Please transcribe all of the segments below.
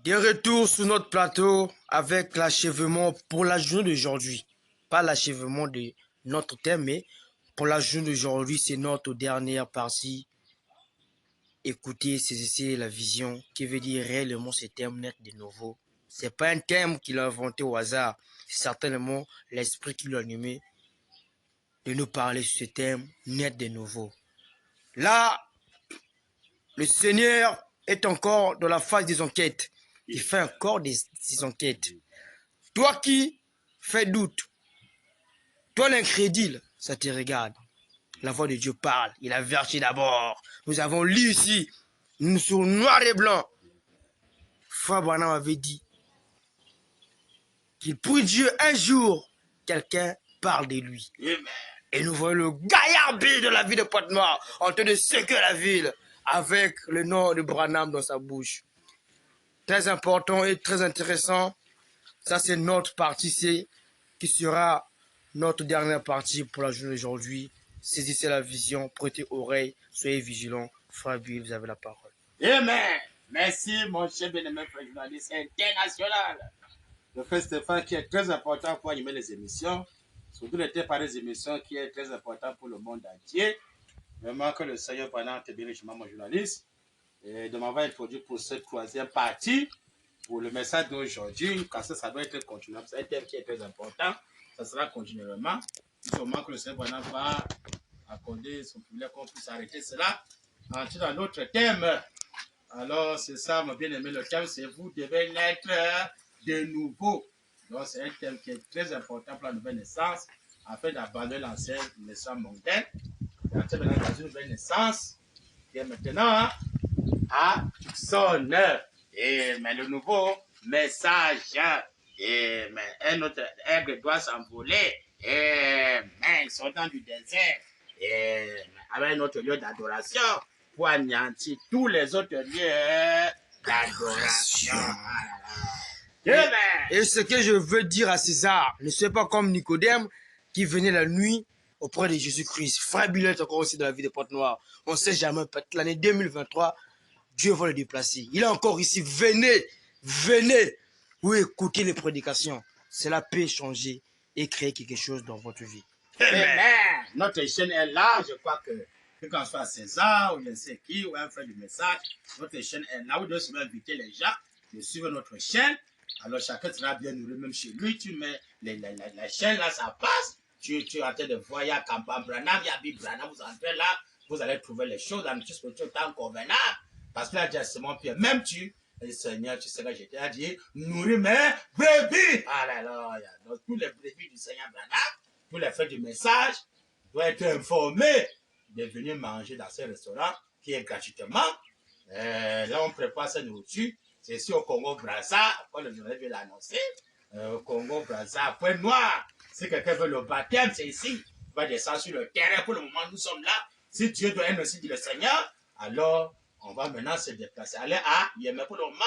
De retour sur notre plateau avec l'achèvement pour la journée d'aujourd'hui. Pas l'achèvement de notre thème, mais pour la journée d'aujourd'hui, c'est notre dernière partie. Écoutez, saisissez la vision, qui veut dire réellement ce thème net de nouveau. C'est pas un thème qu'il a inventé au hasard, c'est certainement l'esprit qui l'a animé de nous parler sur ce thème net de nouveau. Là, le Seigneur est encore dans la phase des enquêtes. Il fait encore des enquêtes. Toi qui fais doute, toi l'incrédule, ça te regarde. La voix de Dieu parle. Il avertit d'abord. Nous avons lu ici, sur noir et blanc. Frère Branham avait dit qu'il prie Dieu un jour, quelqu'un parle de lui. Et nous voyons le gaillard de la ville de Pointe-Noire en train de secouer la ville avec le nom de Branham dans sa bouche. Très important et très intéressant. Ça, c'est notre partie C qui sera notre dernière partie pour la journée d'aujourd'hui. Saisissez la vision, prêtez oreille, soyez vigilants. Frère Bill, vous avez la parole. Amen. Merci, mon cher bien-aimé frère journaliste international. Le frère Stéphane qui est très important pour animer les émissions. Surtout les par les émissions qui est très important pour le monde entier. Vraiment que le Seigneur pendant te bénisse, mon journaliste. Et de m'avoir introduit pour cette troisième partie. Pour le message d'aujourd'hui, car ça doit être continuable. C'est un thème qui est très important. Ça sera continuellement. Sûrement que le Seigneur va accorder son privilège qu'on puisse arrêter cela. Entrer dans notre thème. Alors, c'est ça, mon bien-aimé. Le thème, c'est vous devez naître de nouveau. Donc, c'est un thème qui est très important pour la nouvelle naissance, afin d'abandonner l'ancienne naissance mondaine. D'entrer maintenant dans une nouvelle naissance, qui est maintenant à son heure. Et mais le nouveau message, et mais un autre aigle doit s'envoler, et mais sortant du désert, et avec un autre lieu d'adoration pour anéantir tous les autres lieux d'adoration. Et ce que je veux dire à César, ne soyez pas comme Nicodème qui venait la nuit auprès de Jésus-Christ. Frère Billet est encore aussi dans la vie de Pointe-Noire. On ne sait jamais, peut-être l'année 2023, Dieu va le déplacer. Il est encore ici. Venez, venez. Oui, écoutez les prédications. Cela peut changer et créer quelque chose dans votre vie. Amen. Notre chaîne est là. Je crois que quand soit César ou je ne sais qui, ou un frère du message, notre chaîne est là. Vous devez souvent inviter les gens de suivre notre chaîne. Alors chacun sera bien nourri, même chez lui. Tu mets la chaîne là, ça passe. Tu es en train de voir, il y a Campagne Branham, il y a Bible Branham, vous entrez là, vous allez trouver les choses dans le spirituel temps convenable. Parce que là, déjà, c'est mon Pierre. Même tu, le Seigneur, tu sais que j'étais à dire, nourris mes brebis. Alléluia. Donc, tous les brebis du Seigneur Branham, tous les frères du message, doivent être informés de venir manger dans ce restaurant qui est gratuitement. Là, on prépare cette nourriture. C'est ici au Congo-Brazza, comme le journal vient l'annoncer. Au Congo-Brazza, Pointe-Noire. Si quelqu'un veut le baptême, c'est ici. Il va descendre sur le terrain. Pour le moment, nous sommes là. Si Dieu doit être aussi dit le Seigneur, alors on va maintenant se déplacer. Aller à Yémen. Pour le moment,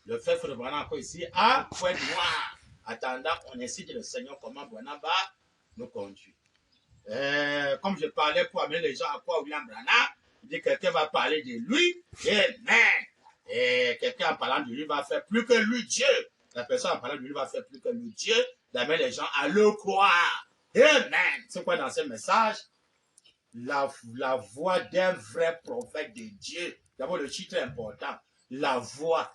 le frère Branham encore ici à Pointe-Noire. Attendant, on incite le Seigneur comment Branham va nous conduire. Comme je parlais pour amener les gens à quoi William Branham, il dit que quelqu'un va parler de lui. Amen. Et quelqu'un en parlant de lui va faire plus que lui, Dieu. La personne en parlant de lui va faire plus que lui, Dieu, d'amener les gens à le croire. Amen. C'est quoi dans ce message? La voix d'un vrai prophète de Dieu. D'abord, le titre est important. La voix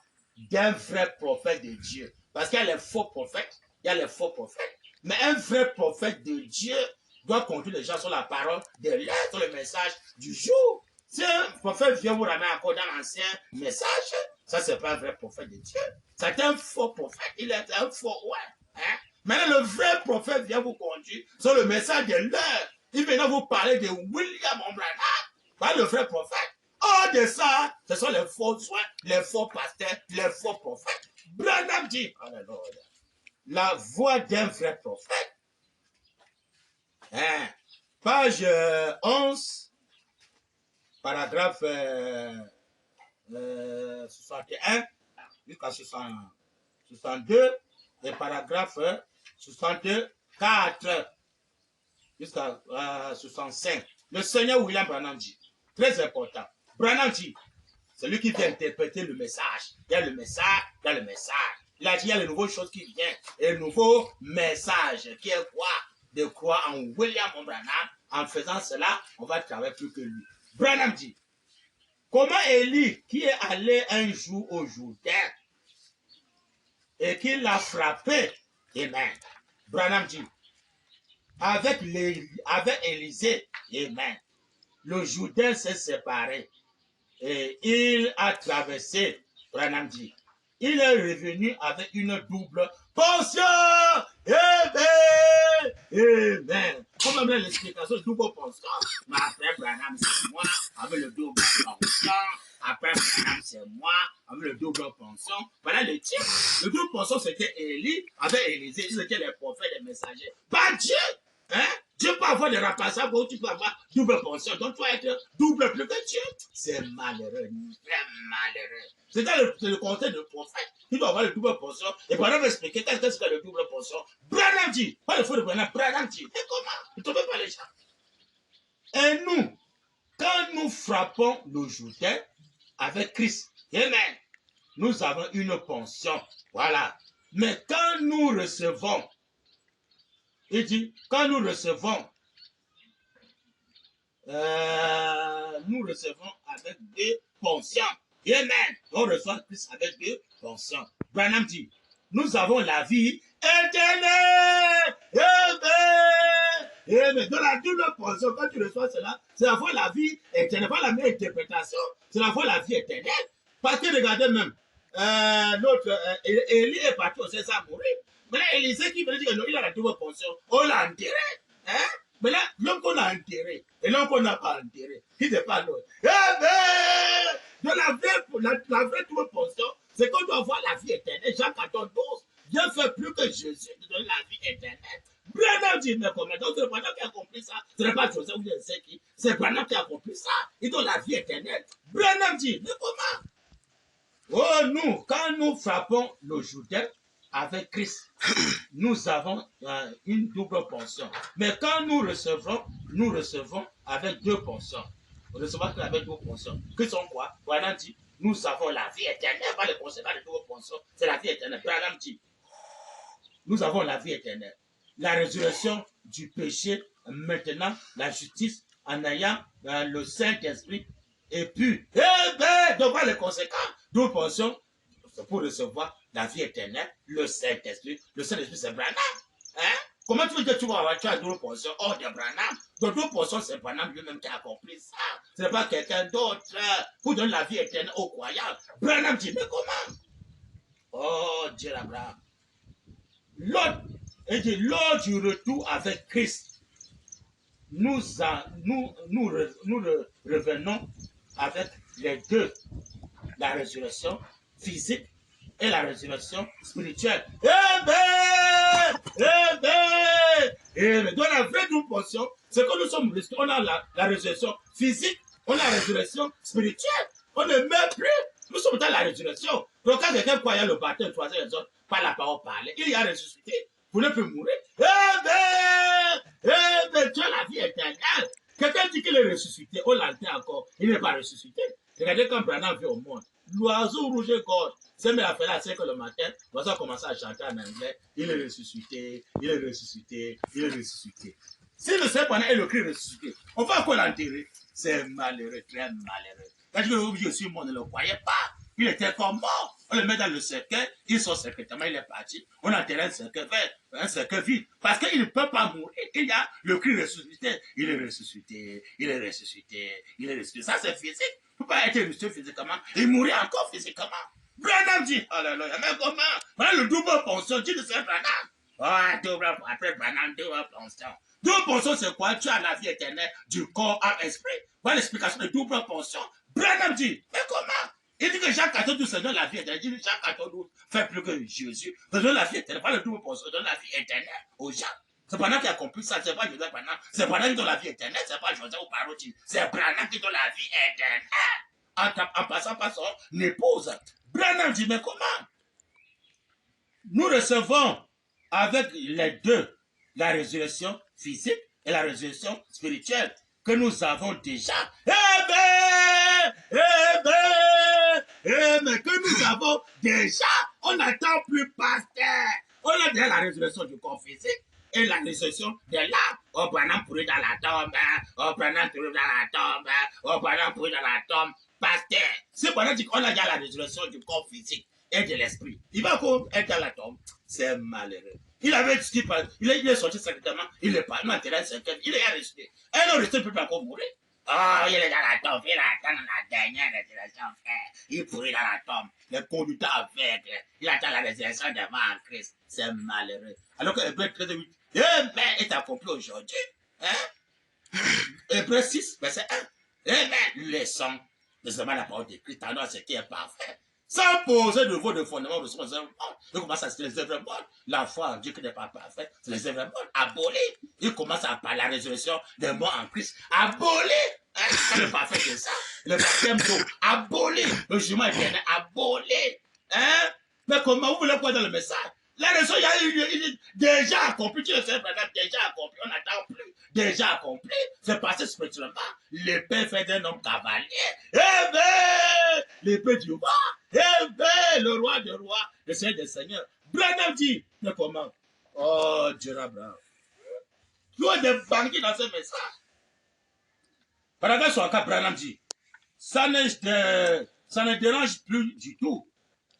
d'un vrai prophète de Dieu. Parce qu'il y a les faux prophètes, il y a les faux prophètes. Mais un vrai prophète de Dieu doit conduire les gens sur la parole de l'air, sur le message du jour. Si un prophète vient vous ramener encore dans l'ancien message, ça, c'est pas un vrai prophète de Dieu. C'est un faux prophète. Il est un faux, ouais. Hein? Maintenant, le vrai prophète vient vous conduire sur le message de l'heure. Il vient vous parler de William Branham, pas le vrai prophète. Hors de ça, ce sont les faux soins, les faux pasteurs, les faux prophètes. Branham dit, la voix d'un vrai prophète. Hein? Page 11, paragraphe 61 jusqu'à 62 et paragraphe 64 jusqu'à 65. Le Seigneur William Branham dit, très important, Branham dit, celui qui vient interpréter le message. Il y a le message, il y a le message. Il a dit, il y a les nouvelles choses qui viennent. Et le nouveau message qui est quoi? De croire en William Branham. En faisant cela, on va travailler plus que lui. Branham dit, comment Élie, qui est allé un jour au Jourdain et qui l'a frappé, amen. Branham dit, avec Élisée, amen. Le Jourdain s'est séparé et il a traversé, Branham dit. Il est revenu avec une double portion. Amen. Amen. Comme on a l'explication, double portion. Mais après Branham, c'est moi, avec le double portion. Après Branham, c'est moi, avec le double portion. Voilà le titre. Le double portion, c'était Élie avec Élisée. Ils étaient les prophètes, les messagers. Pas Dieu. Hein? Dieu peut avoir des remplaçants où tu peux avoir double portion. Donc tu vas être double plus que Dieu. C'est malheureux, très malheureux. C'est le conseil de prophète. Tu dois avoir le double portion. Et Branham va expliquer qu'est-ce que le double portion. Branham dit, pas le feu de Branham, Branham dit. Et comment? Il ne trouve pas les gens. Et nous, quand nous frappons le Jourdain avec Christ, amen, nous avons une pension. Voilà. Mais quand nous recevons, il dit, quand nous recevons avec deux pensions. Amen. On reçoit Christ avec deux pensions. Branham dit, nous avons la vie éternelle. Amen. Amen. Dans la double pension, quand tu reçois cela, c'est la fois la vie éternelle. Pas la même interprétation, c'est la fois la vie éternelle. Parce que regardez même, Élie est parti au César mourir. Mais là, Élisée qui veut dire que non, il a la double pension. On l'a enterré. Hein? Mais là, l'homme qu'on a enterré et l'homme qu'on n'a pas enterré, qui n'est pas l'autre. Eh bien, dans la vraie double pension, c'est qu'on doit avoir la vie éternelle. Jean 14, 12. Dieu fait plus que Jésus de donner la vie éternelle. Branham dit, mais comment? Donc, c'est Branham qui a compris ça. Ce n'est pas Joseph ou je ne sais qui. C'est Branham qui a compris ça. Il donne la vie éternelle. Branham dit, mais comment? Oh, nous, quand nous frappons le Jourdain avec Christ, nous avons une double pension. Mais quand nous recevons avec deux pensions. Nous recevons avec deux pensions. Que sont quoi? Branham dit, nous avons la vie éternelle. Pas les conséquences de double pension, c'est la vie éternelle. Branham dit, nous avons la vie éternelle. La résurrection du péché, maintenant, la justice, en ayant le Saint-Esprit. Et puis, eh bien, donc les conséquences, double pension, c'est pour recevoir la vie éternelle, le Saint-Esprit. Le Saint-Esprit, c'est Branham. Hein? Comment tu veux que tu vas avoir une double portion hors de Branham? Donc, double portion, c'est Branham lui-même qui a accompli ça. Ce n'est pas quelqu'un d'autre pour donner la vie éternelle aux croyants. Branham dit, mais comment? Oh, Dieu l'Abraham. Lors du retour avec Christ, nous revenons avec les deux, la résurrection physique et la résurrection spirituelle. Amen! Amen! Dans la vraie double portion, c'est que nous sommes restés. On a la résurrection physique, on a la résurrection spirituelle. On ne meurt plus. Nous sommes dans la résurrection. Donc quand quelqu'un croyait le baptême, choisir les autres, par la parole parler, il y a ressuscité. Vous ne pouvez mourir. Amen! Amen! Tu as la vie éternelle. Quelqu'un dit qu'il est ressuscité, on l'entend encore. Il n'est pas ressuscité. Regardez quand Branham vit au monde. L'oiseau rouge et gorge s'est mis à faire la 5 le matin. L'oiseau a commencé à chanter en anglais. Il est ressuscité, il est ressuscité, il est ressuscité. Si le Seigneur est le cri ressuscité, on va encore l'enterrer. C'est malheureux, très malheureux. Quand je suis mort, ne le croyait pas. Il était comme mort. On le met dans le cercueil, il sort secrètement, il est parti. On enterre un cercueil vide. Parce qu'il ne peut pas mourir. Il y a le cri ressuscité. Il est ressuscité, il est ressuscité, il est ressuscité. Ça, c'est physique. Il ne peut pas être ressuscité physiquement. Il mourir encore physiquement. Branham dit, oh là là, mais comment? Voilà le double pension, dit le Seigneur Branham. Ah, après Branham, double pension. Double pension, c'est quoi? Tu as la vie éternelle du corps à esprit. Voilà l'explication de double pension. Branham dit, mais comment? Il dit que Jean 14 12 donne la vie éternelle. Il dit que Jean 14 12 fait plus que Jésus. Donne la vie éternelle. Pas le double pension, donne la vie éternelle aux gens. C'est Branham qui a compris ça. C'est pas Joseph Branham. C'est Branham qui donne la vie éternelle. C'est pas Joseph ou Paroti. C'est Branham qui donne la vie éternelle. En passant par son épouse. Branham dit, mais comment? Nous recevons avec les deux la résurrection physique et la résurrection spirituelle que nous avons déjà. Amen! Amen! mais que nous avons déjà, on n'attend plus pasteur. On a déjà la résurrection du corps physique et la résurrection de l'âme. On prend pourri dans la tombe, on prend pourri dans la tombe, on prend pourri dans la tombe. Pasteur, c'est pendant qu'on a déjà la résurrection du corps physique et de l'esprit. Il va encore être dans la tombe. C'est malheureux. Il avait dit il est sorti secrètement, il est pas, non, il est resté. Un homme resté ne peut pas encore mourir. Oh, il est dans la tombe, il attend la dernière résurrection, frère. Il pourrit dans la tombe. Le conducteur aveugle, il attend la résurrection devant en Christ. C'est malheureux. Alors que Hébreu 13:8, mais est accompli aujourd'hui. Hein? Hébreu 6, verset 1. Mais laissons seulement la parole de Christ, tendant à ce qui est parfait. Sans poser de vos fondements de son œuvre bonne. Il commence à citer les œuvres bonnes. La foi en Dieu qui n'est pas parfaite, c'est les œuvres bonnes. Abolir. Il commence à parler la résurrection des morts en Christ. Abolir. Hein? Le parfait de ça. Le baptême d'eau. Abolir. Le jugement éternel. Abolir. Hein? Mais comment vous voulez quoi dans le message? La résurrection, il est déjà accompli. Tu le sais, madame, déjà accompli. On n'attend plus. Déjà accompli. C'est passé spirituellement. L'épée fait d'un homme cavalier. Eh bien, l'épée du roi. Eh bien, le roi des rois, le Seigneur des seigneurs. Branham dit, mais comment? Oh, Dieu Abraham. Tu as des banquiers dans ce message. Paragraphe 64, Branham dit, ça ne dérange plus du tout.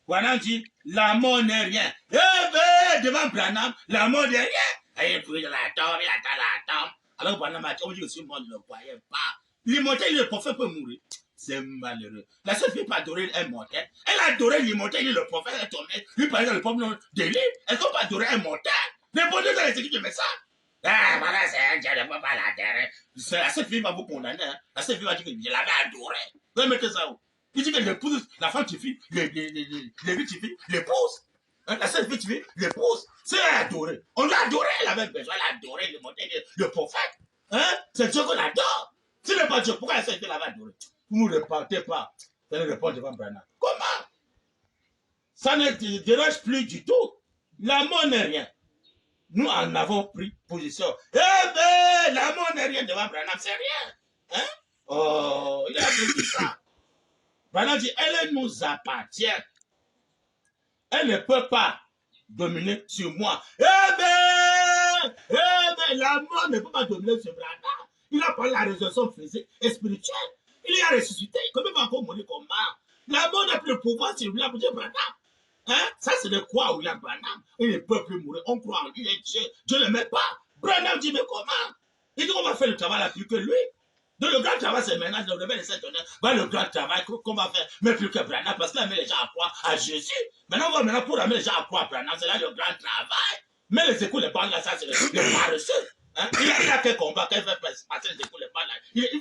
Branham dit, la mort n'est rien. Eh bien, devant Branham, la mort n'est rien. Il est pris dans la tombe, il attend la tombe. Alors Branham a dit, on dit que ce monde ne le croyait pas. L'immortel, le prophète peut mourir. C'est malheureux. La seule fille peut adorer un mortel. Elle adorait l'immortel, le prophète est tombé. Lui parlait dans le peuple de l'île. Elle ne peut pas adorer un mortel. Répondez dans les écrits du message. Ah, voilà, c'est un Dieu, ne peut pas l'adorer. La seule fille va vous condamner. Hein. La seule fille va dire que je l'avais adoré. Vous allez mettre ça où? Il dit que l'épouse, la femme tu fille, les vies tu fille, l'épouse. Hein, la seule fille tu fille, l'épouse. C'est adoré. On l'a adoré, elle avait besoin d'adorer le prophète. Hein? C'est Dieu qu'on adore. Si ce n'est pas Dieu, pourquoi la seule fille l'avait adoré? Vous ne repartez pas. Vous allez répondre devant Branham. Comment? Ça ne te dérange plus du tout. La mort n'est rien. Nous en avons pris position. Eh bien, la mort n'est rien devant Branham, c'est rien. Hein? Oh, il a dit ça. Branham dit, elle nous appartient. Elle ne peut pas dominer sur moi. Eh bien, la mort ne peut pas dominer sur Branham. Il a parlé de la résurrection physique et spirituelle. Il a ressuscité. Comment il va encore mourir comment? La mort n'a plus de pouvoir sur lui, pour dire Branham. Hein? Ça, c'est de quoi William Branham? Il ne peut plus mourir. On croit en lui, il est Dieu. Dieu ne l'aime pas. Branham dit, mais comment? Il dit qu'on va faire le travail là plus que lui. Donc le grand travail, c'est maintenant, le réveil de cet honneur. Le grand travail qu'on va faire, mais plus que Branham, parce qu'il a mis les gens à croire à Jésus. Maintenant, on va maintenant pour amener les gens à croire à Branham, c'est là le grand travail. Mais les écoutes, les bandes là, ça, c'est les paresseux. Hein? Il a quel combat, quel fait passer les écoutes, les bandes là.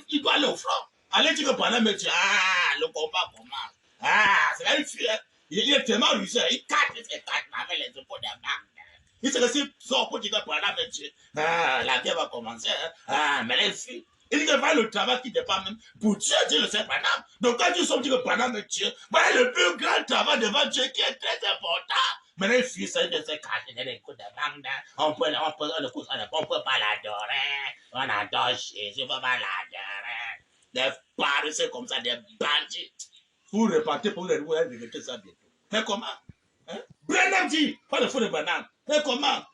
Il doit aller au front. Allez dire que Branham me dit, ah, le combat commence. Ah, c'est là une fille. Il est tellement rusé, il casse avec les épaules de banque. Il se laisse sort pour dire que Branham me dit, ah, la guerre va commencer. Hein? Ah, mais les filles. Il dit que voilà le travail qui dépend même pour Dieu, Dieu le sait Branham. Donc quand Dieu sort dit que Branham est Dieu, voilà le plus grand travail devant Dieu qui est très important. Maintenant, les filles, ça de se cacher dans les coups de banque. On peut pas l'adorer. On adore Jésus, on ne peut pas l'adorer. Des paresseux comme ça, des bandits. Vous repartez pour les roues, vous regrettez ça bientôt. Mais comment? Hein? Branham dit, pas le fou de Branham. Mais comment?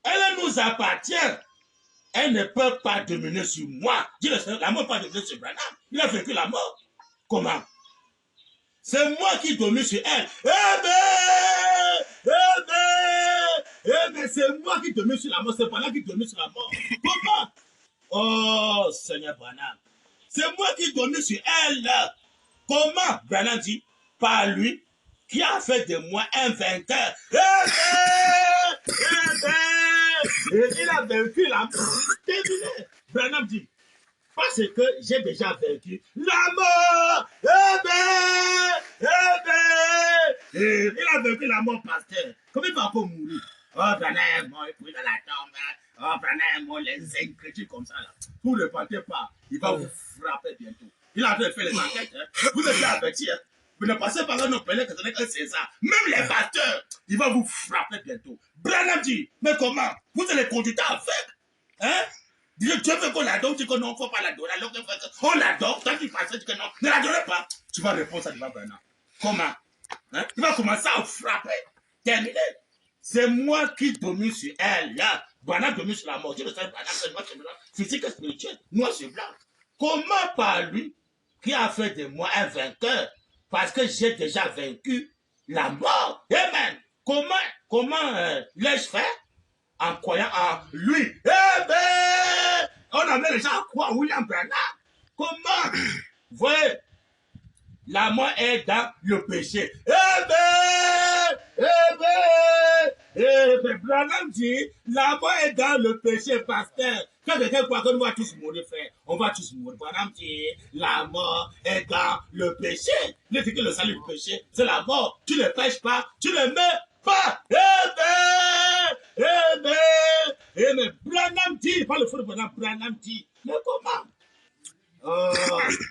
Elle nous appartient. Elle ne peut pas dominer sur moi. Dis le Seigneur, la mort ne peut pas dominer sur Branham. Il a vaincu la mort. Comment? C'est moi qui domine sur elle. C'est moi qui domine sur la mort. C'est Branham qui domine sur la mort. Comment? Oh, Seigneur Branham. C'est moi qui domine sur elle. Comment? Branham dit, par lui, qui a fait de moi un vainqueur. Il a vaincu la mort. Terminé. Branham dit, parce que j'ai déjà vaincu la mort. Il a vaincu la mort, pasteur. Comment il va encore mourir? Oh, Branham est mort, il est pris dans la tombe. Oh, Branham est mort, les incrédules comme ça. Là. Vous ne repentez pas. Il va vous frapper bientôt. Il a en train de faire les enquêtes. Hein. Vous êtes avertis. Hein. Vous ne passez pas un appelé que ce n'est que César. Même les pasteurs, il va vous frapper bientôt. Branham dit, mais comment? Vous êtes les conducteurs aveugles. Hein? Dieu veut qu'on l'adore, dit que non, il ne faut pas l'adorer. Alors on l'adore, quand il passe, dit que non, ne l'adorez pas. tu vas répondre ça devant Branham. Comment? Hein? Tu vas commencer à frapper. Terminé. C'est moi qui domine sur elle. Là, Branham domine sur la mort. Je le sais, Branham, c'est moi, c'est blanc. Physique et spirituel. Moi, c'est blanc. Comment par lui, qui a fait de moi un vainqueur, parce que j'ai déjà vaincu la mort? Amen. Comment l'ai-je fait? En croyant en lui. Eh ben, on amène les gens à croire William Branham. Comment? Vous voyez, la mort est dans le péché. Branham dit, la mort est dans le péché, pasteur. Quand quelqu'un croit qu'on va tous mourir, frère, on va tous mourir. Branham dit, la mort est dans le péché. Il dit que le salut du péché, c'est la mort. Tu ne pêches pas, tu ne meurs pas. Mais Branham dit, pas le feu de Branham dit, mais comment?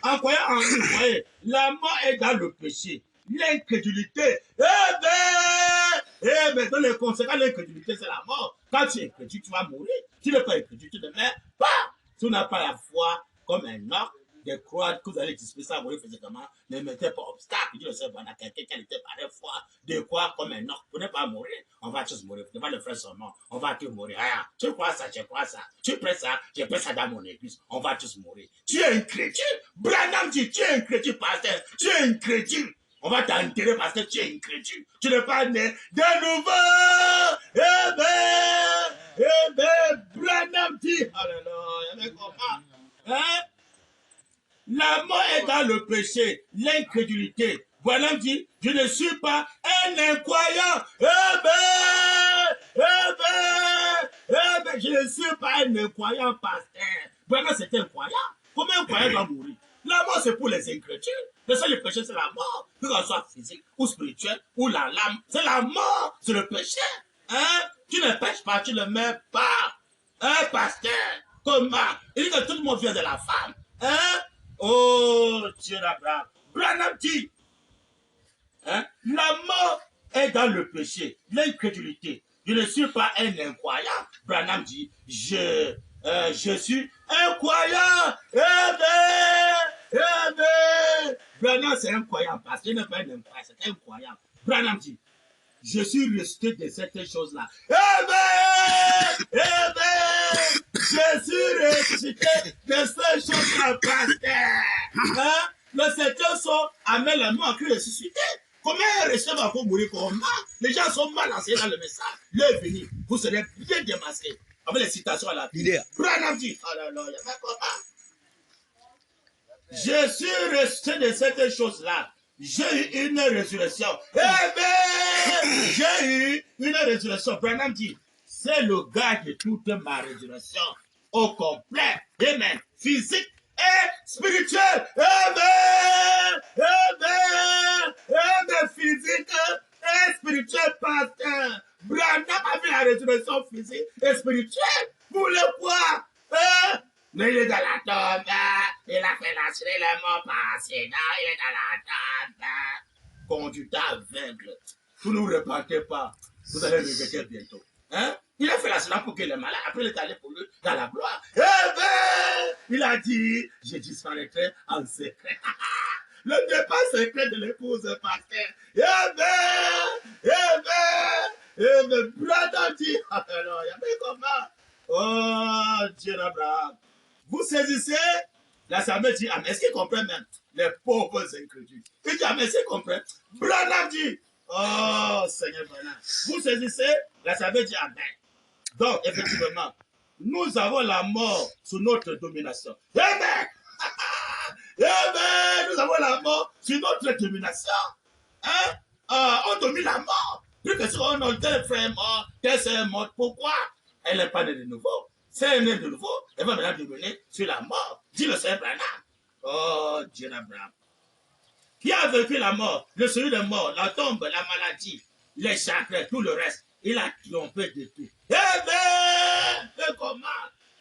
En croyant en lui, vous voyez, la mort est dans le péché, l'incrédulité. Dans les conséquences de l'incrédulité, c'est la mort. Quand tu es incrédule, tu vas mourir. Si tu n'es pas incrédule, tu ne meurs pas. Si tu n'as pas la foi comme un homme, de croire que vous allez dispenser à mourir physiquement, ne mettez pas obstacle. Dieu le sait, on a quelqu'un qui était par la foi, de croire comme un homme. Pour ne pas mourir, on va tous mourir. Tu vas le faire seulement, on va tous mourir. Ah, tu crois ça, je crois ça. Tu prends ça, je prends ça dans mon église. On va tous mourir. Tu es incrédule. Branham dit, tu es incrédule, pasteur. Tu es incrédule. On va t'enterrer parce que tu es incrédule. Tu n'es pas né de nouveau. Branham dit, alléluia, mais comment? Hein? La mort est dans le péché, l'incrédulité. Branham dit, je ne suis pas un incroyant. Je ne suis pas un incroyant, pasteur. Branham, c'est un croyant. Comment un croyant doit mourir? La mort, c'est pour les incrédules. Le seul péché, c'est la mort. Que ce soit physique ou spirituel ou la lame, c'est la mort, c'est le péché. Hein? Tu ne pêches pas, tu ne meurs pas. Hein, pasteur? Comment? Il dit que tout le monde vient de la femme. Hein? Oh, Dieu d'Abraham. Branham dit, hein, la mort est dans le péché, l'incrédulité. Je ne suis pas un incroyant. Branham dit, je suis un croyant. Branham, c'est un croyant, parce qu'il n'est pas un incroyant, c'est un croyant. Branham dit, je suis ressuscité de cette chose-là. Je suis ressuscité de cette chose-là, pasteur. Hein? Le septième son amène la mort qui est ressuscité. Comment un ressuscité va mourir comment? Les gens sont mal enseignés dans le message. L'heure est venue, vous serez bien démasqués. Avec les citations à la Bible. Branham dit, oh là là, il y a comment? Je suis ressuscité de cette chose-là. J'ai eu une résurrection. J'ai eu une résurrection. Branham dit, c'est le gars de toute ma résurrection au complet. Amen. Physique et spirituel. Amen. Physique et spirituel, pasteur. Branham a vu la résurrection physique et spirituelle. Vous le quoi? Mais il est dans la tombe. Il a fait lâcher les morts passés. Il est dans la tombe. Conduite aveugle. Vous ne vous repentez pas. Vous allez regretter bientôt. Hein? Il a fait l'accident pour que les malades, après il est allé pour lui dans la gloire. Il a dit, je disparaîtrai en secret. Le départ secret de l'épouse pasteur. Branham dit, alors, il y avait comment? Oh, Dieu d'Abraham. Vous saisissez? La Samuel dit, ah, mais est-ce qu'il comprend même? Les pauvres incrédules. Il dit, ah, mais est-ce qu'il comprend? Branham dit, oh, Seigneur Branham. Vous saisissez? La Samuel dit, ah, ben. Donc, effectivement, nous avons la mort sous notre domination. Amen. Amen. Nous avons la mort sous notre domination. Hein? On domine la mort. Plus que si on a tel frère mort, tel sœur mort. Pourquoi? Elle n'est pas née de nouveau. Si elle est née de nouveau, elle va maintenant dominer sur la mort. Dit le Seigneur Branham. Oh, Dieu d'Abraham. Qui a vécu la mort? Le celui de mort, la tombe, la maladie, les chagrins, tout le reste. Il a trompé de tout. Eh bien, mais comment?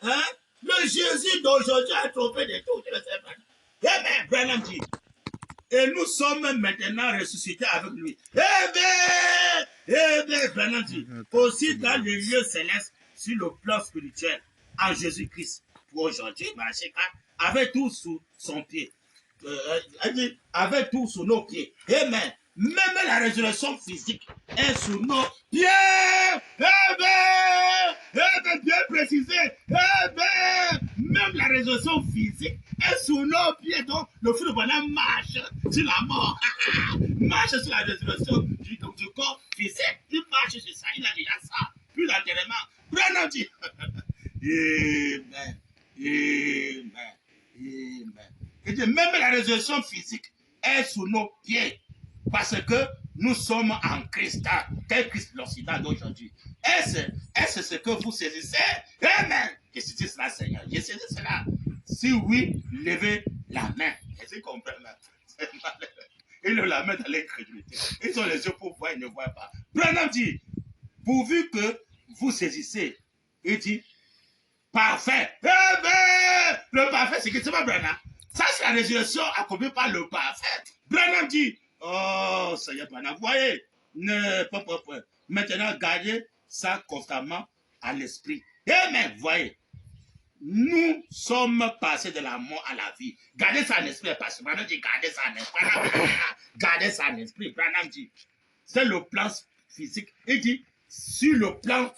Hein? Le Jésus d'aujourd'hui a trompé de tout. Eh bien, Branham dit. Et nous sommes maintenant ressuscités avec lui. Eh bien, Branham dit. Aussi dans les lieux célestes, sur le plan spirituel, en Jésus-Christ. Pour aujourd'hui, avec tout sous son pied. elle dit, avec tout sous nos pieds. Amen. Même la résurrection physique est sous nos pieds. Amen. Amen. Bien précisé. Amen. Même la résurrection physique est sous nos pieds. Donc, le feu de bonheur marche sur la mort. Marche sur la résurrection du corps physique. Il marche sur ça. Il a déjà ça. Plus d'enterrement. Branham dit. Amen. Amen. Amen. Et dit, même la résurrection physique est sous nos pieds. Parce que nous sommes en Christ. Quel Christ l'Occident d'aujourd'hui? Est-ce ce que vous saisissez? Amen. Je saisis cela, Seigneur. Je saisis cela. Si oui, levez la main. Est-ce que vous comprenez? Ils lèvent la main dans l'incrédulité. Ils ont les yeux pour voir, ils ne voient pas. Branham dit, pourvu que vous saisissez, il dit, parfait. Amen. Le parfait, c'est que c'est pas Branham. Ça, c'est la résurrection accomplie par le parfait. Branham dit, oh, Seigneur Branham, voyez, maintenant, gardez ça constamment à l'esprit. Amen, voyez. Nous sommes passés de la mort à la vie. Gardez ça en esprit, parce que Branham dit, gardez ça en esprit. Gardez ça en esprit. Branham dit, c'est le plan physique. Il dit, sur le plan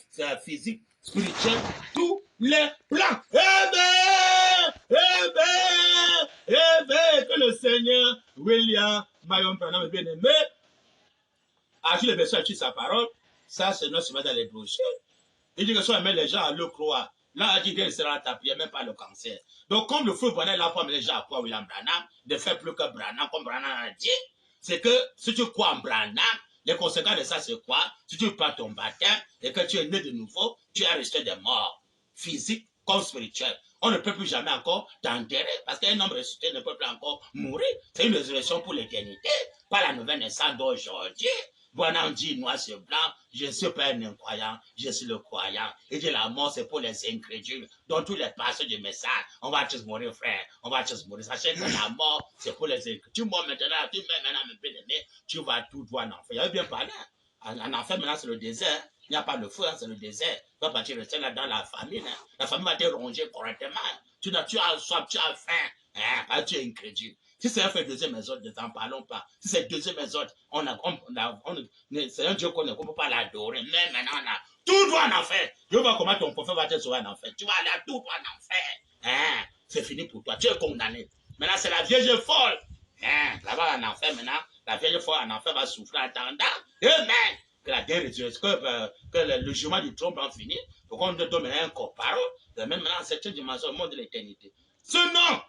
physique, spirituel, tous les plans. Amen! Amen! Amen! Que le Seigneur William Marion Branham est bien aimé. Agit le verset sur sa parole. Ça, c'est notre chemin dans les brochures. Il dit que si on met les gens à le croire, là, il dit qu'il sera tapé, même pas le cancer. Donc, comme le feu Branham là pour les gens à croire William Branham, de faire plus que Branham, comme Branham a dit, c'est que si tu crois en Branham, les conséquences de ça, c'est quoi? Si tu prends ton baptême et que tu es né de nouveau, tu es resté des morts, physiques comme spirituels. On ne peut plus jamais encore t'enterrer parce qu'un homme ressuscité ne peut plus encore mourir. C'est une résurrection pour l'éternité, pas la nouvelle naissance d'aujourd'hui. Branham dit noir sur blanc, je ne suis pas un incroyant, je suis le croyant. Et dit la mort, c'est pour les incrédules. Dans tous les passages du message, on va tous mourir, frère. On va tous mourir. Sachez que la mort, c'est pour les incrédules. Tu meurs maintenant, tu mets maintenant, me pédéner, tu vas tout droit en enfer. Il y avait bien parlé. En enfer, maintenant, c'est le désert. Il n'y a pas de feu, c'est le désert. Tu vas partir rester là dans la famine. La famine va te ronger correctement. Tu as soif, tu as faim. Parce que tu es incrédule. Si c'est un fait deuxième méthode, ne t'en parlons pas. Si c'est deuxième méthode, c'est un Dieu qu'on ne peut pas l'adorer. Mais maintenant, on a tout droit en enfer. Je vois comment ton prophète va te sauver en enfer. Tu vas aller à tout droit en enfer. C'est fini pour toi. Tu es condamné. Maintenant, c'est la vierge folle. Là-bas en enfer, maintenant, la vierge folle en enfer va souffrir en attendant. Amen. Que la dernière que le jugement du trône va finir. Pour qu'on te donne maintenant un corps parole. Même maintenant, cette dimension, au monde de l'éternité. Sinon,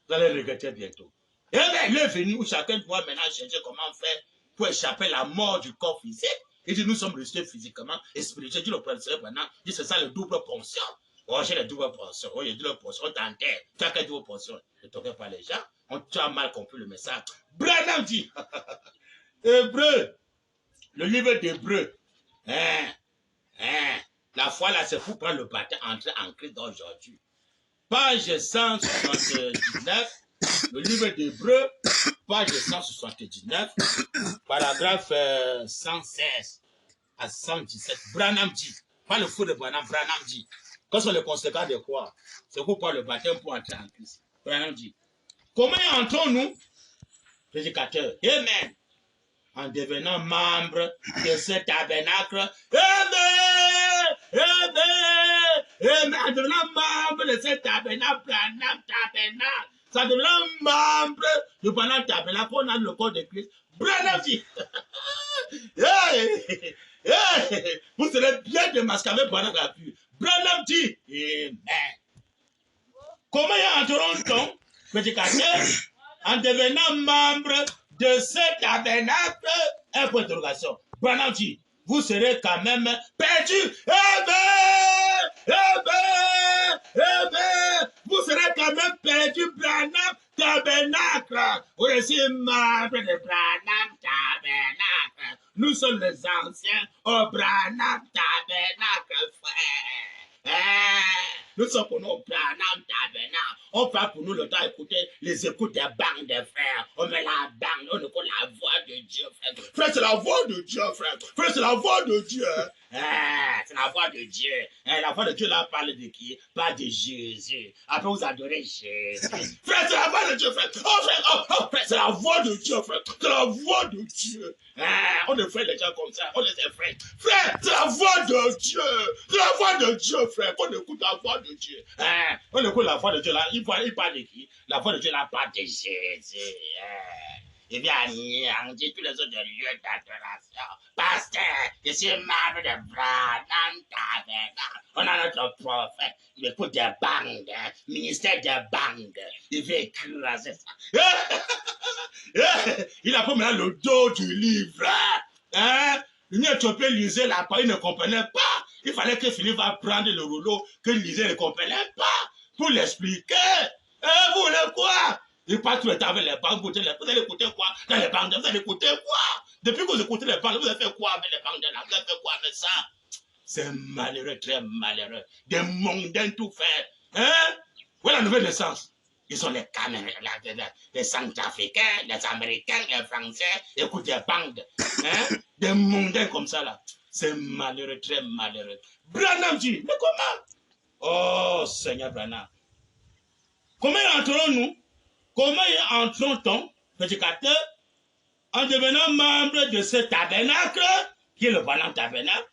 vous allez regretter bientôt. Eh bien, il est venu où chacun doit maintenant chercher comment faire pour échapper à la mort du corps physique. Il dit, nous sommes restés physiquement et spirituellement. Tu le précède maintenant. Il dit, c'est ça le double portion. Oh, j'ai la double portion. Oh, il y a double portion. On t'enterre. Tu as quelle double portion? Ne toquez pas les gens. Tu as mal compris le message. Branham dit, Hébreu, le livre d'Hébreu. La foi là, c'est pour prendre le baptême, entrer en Christ d'aujourd'hui. Page 179, le livre d'Hébreu, page 179, paragraphe 116 à 117. Branham dit, pas le fou de Branham, Branham dit, quelles sont les conséquences de quoi? C'est pour prendre le baptême pour entrer en Christ. Branham dit, comment entrons-nous, prédicateur? Amen. En devenant membre de ce tabernacle. Amen! Amen! Amen! En devenant membre de ce tabernacle, ça devenant membre du tabernacle, on a le corps de Christ. Branham dit, hey! Hey! Vous serez bien démasqué avec Branham la pluie. Branham dit, Amen. Comment entrerons-nous, prédicateur, en devenant membre de ce tabernacle? Un point d'interrogation. Branham dit, vous serez quand même perdus. Amen! Amen! Amen! Vous serez quand même perdus, Branham tabernacle. Vous êtes membre de Branham tabernacle. Nous sommes les anciens au Branham tabernacle, frère. Nous sommes pour nous Branham tabernacle. On prend pour nous le temps d'écouter les écoutes des bancs des frères. On met la banque, on écoute la voix de Dieu, frère. Frère, c'est la voix de Dieu, frère. Frère, c'est la voix de Dieu. C'est la voix de Dieu. La voix de Dieu là parle de qui? Pas de Jésus. Après vous adorez Jésus. Frère, c'est la voix de Dieu, frère. Oh frère, frère, c'est la voix de Dieu, frère. C'est la voix de Dieu. On ne fait les gens comme ça. On les effraie. Frère, c'est la voix de Dieu. C'est la voix de Dieu, frère. On écoute la voix de Dieu. On écoute la voix de Dieu là. Il parle de qui? La voix de Dieu là parle de Jésus. Il vient anéantir tous les autres lieux d'adoration. Pasteur, je suis membre de Branham Tabernacle. On a notre prophète. Il écoute des bandes, ministère des bandes. Il veut écrire, c'est ça. Il a pas maintenant le dos du livre. L'Union Éthiopienne lisait la parole, il ne comprenait pas. Il fallait que Philippe va prendre le rouleau que lisait ne comprenait pas pour l'expliquer. Vous voulez quoi? Il passe tout le temps avec les banques. Vous allez écouter quoi dans les banques? Vous allez écouter quoi? Depuis que vous écoutez les banques, vous avez fait quoi avec les banques? Vous avez fait quoi avec ça? C'est malheureux, très malheureux. Des mondains tout faire. Voilà la nouvelle naissance. Ils sont les Camerounais, les Centrafricains, les Américains, les Français. Écoute, des banques. Des mondains comme ça, là. C'est malheureux, très malheureux. Branham dit, mais comment? Oh, Seigneur Branham. Comment entrons-nous? Comment entrons-on, prédicateur, en devenant membre de ce tabernacle, qui est le Branham Tabernacle?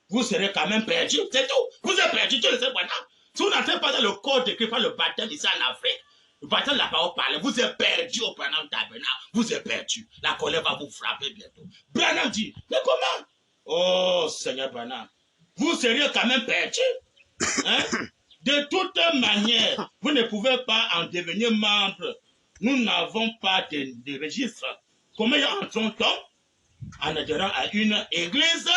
Vous serez quand même perdu, c'est tout. Vous êtes perdu, tu le sais, Branham. Si vous n'entrez pas dans le corps décrit par le baptême ici en Afrique, le baptême de la parole parlée, vous êtes perdu au Branham Tabernacle. Vous êtes perdu. La colère va vous frapper bientôt. Branham dit, mais comment? Oh, Seigneur Branham, vous seriez quand même perdu. De toute manière, vous ne pouvez pas en devenir membre. Nous n'avons pas de registre. Comment entrons-on? En adhérant à une église,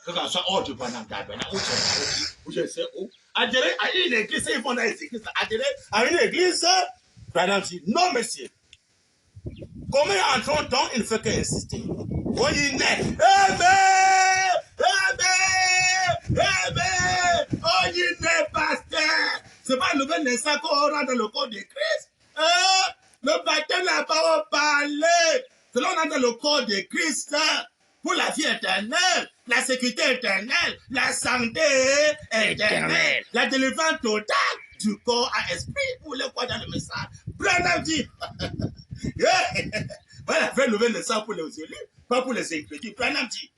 que ce soit hors du Branham Tabernacle, ou je sais où. Adhérer à une église, ils vont dans les églises. Adhérer à une église, Branham dit, non, monsieur. Comment entrons-on? Il ne fait qu'insister. On y naît. On y naît, pasteur. C'est pas une nouvelle naissance qu'on rentre dans le corps de Christ. Le baptême n'a pas parlé. C'est là on entre dans le corps de Christ pour la vie éternelle, la sécurité éternelle, la santé éternelle, la délivrance totale du corps à esprit. Vous voulez quoi dans le message? Branham dit, voilà la vraie nouvelle naissance pour les élus, pas pour les incrédules. Branham dit,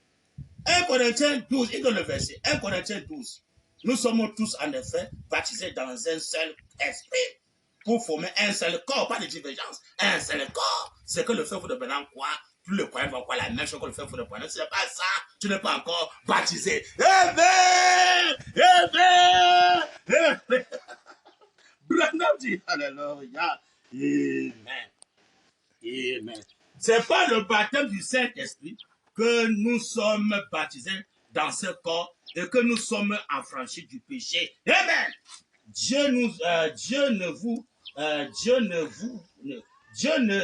1 Corinthiens 12, il donne le verset, 1 Corinthiens 12. Nous sommes tous en effet baptisés dans un seul esprit pour former un seul corps, pas de divergence, un seul corps. C'est que le fait de Branham croire, tout le croyant va croire la même chose que le fait de Branham. Ce n'est pas ça, tu n'es pas encore baptisé. Branham dit, alléluia, amen, amen. C'est pas le baptême du Saint-Esprit que nous sommes baptisés dans ce corps et que nous sommes affranchis du péché. Amen. Dieu ne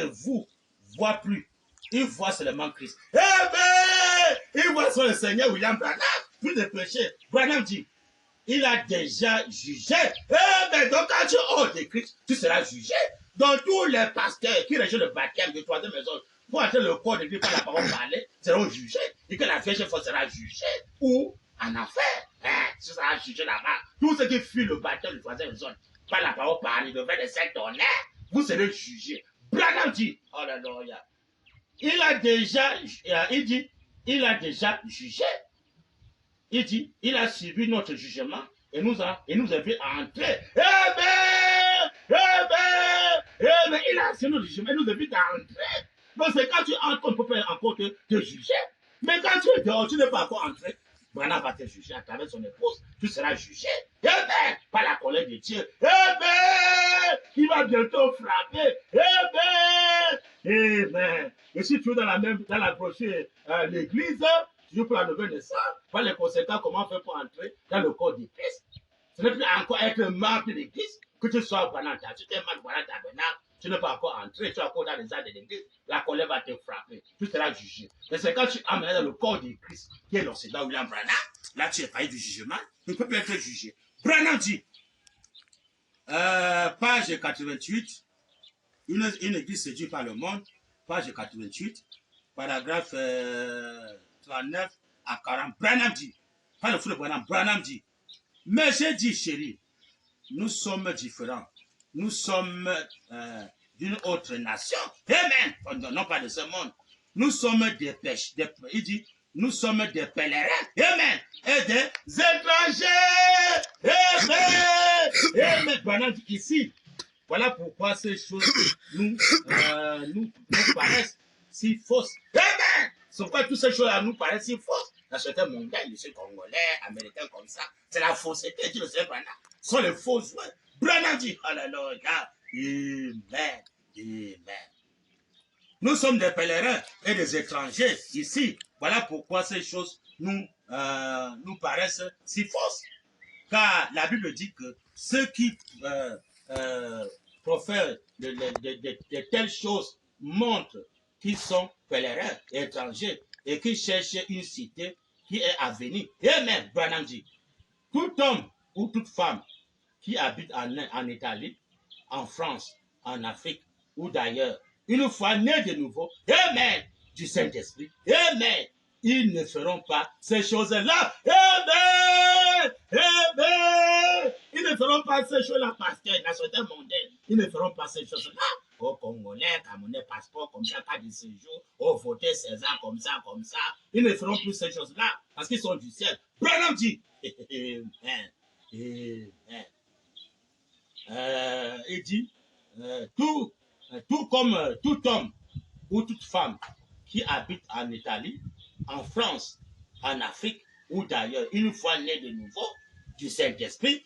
vous voit plus. Il voit seulement Christ. Amen. Il voit sur le Seigneur William Branham. Plus de péché. Branham dit, il a déjà jugé. Amen. Donc quand tu es hors de Christ, tu seras jugé. Donc tous les pasteurs qui rejettent le baptême de troisième maison pour entrer le corps de Christ par la parole parlée seront jugés. Et que la Vierge Folle sera jugée ou en enfer. Tu seras jugé là-bas. Tous ceux qui fuient le baptême de troisième maison par la parole parlée devant les sept tonnerres, vous serez jugés. Branham dit, oh là là, il a déjà jugé. Il dit, il a suivi notre jugement et nous a fait entrer. Il a suivi notre jugement et nous a fait entrer. Donc c'est quand tu entres, on ne peut pas encore te juger. Mais quand tu es dehors, tu n'es pas encore entré. Branham va te juger à travers son épouse. Tu seras jugé. Par la colère de Dieu. Il va bientôt frapper. Amen. Et si tu es dans la brochure, l'église, tu peux la nouvelle naissance, voir les conséquences, comment faire pour entrer dans le corps du Christ. Ce n'est plus encore être membre de l'église, que tu sois Branham, tu es membre de Branham Tabernacle, tu n'es pas encore entré, tu es encore dans les arts de l'église, la colère va te frapper, tu seras jugé. Mais c'est quand tu amènes dans le corps du Christ, qui est l'Occident William Branham, là tu es failli du jugement, tu ne peux pas être jugé. Branham dit, page 88, une église séduite par le monde, page 88, paragraphe 39 à 40. Branham dit, pas le frère Branham. Branham dit, mais j'ai dit, chérie, nous sommes différents. Nous sommes d'une autre nation. Amen. Non pas de ce monde. Nous sommes des pêches. Il dit, nous sommes des pèlerins. Amen. Et des étrangers. Amen. Amen. Branham dit ici, voilà pourquoi ces choses nous paraissent si fausses. Amen. C'est pourquoi toutes ces choses-là nous paraissent si fausses. Dans certains mondial, je suis congolais, américain comme ça. C'est la fausseté, dit le Seigneur Branham. Ce sont les fausses. Branham dit, alléluia. Amen. Amen. Nous sommes des pèlerins et des étrangers ici. Voilà pourquoi ces choses nous paraissent si fausses. Car la Bible dit que ceux qui profèrent de telles choses montrent qu'ils sont pèlerins et étrangers et qui cherchent une cité qui est à venir. Amen. Branham dit, tout homme ou toute femme qui habite en Italie, en France, en Afrique ou d'ailleurs, une fois nés de nouveau, amen, du Saint-Esprit, amen, ils ne feront pas ces choses-là. Amen. Amen. Ils ne feront pas ces choses-là parce que dans certains mondains, ils ne feront pas ces choses-là. Au Congolais, Camerounais, passeport comme ça, carte de séjour, au voter César comme ça, comme ça. Ils ne feront plus ces choses-là parce qu'ils sont du ciel. Branham dit, amen. Amen. Il dit, tout comme tout homme ou toute femme qui habite en Italie, en France, en Afrique ou d'ailleurs, une fois nés de nouveau du Saint-Esprit,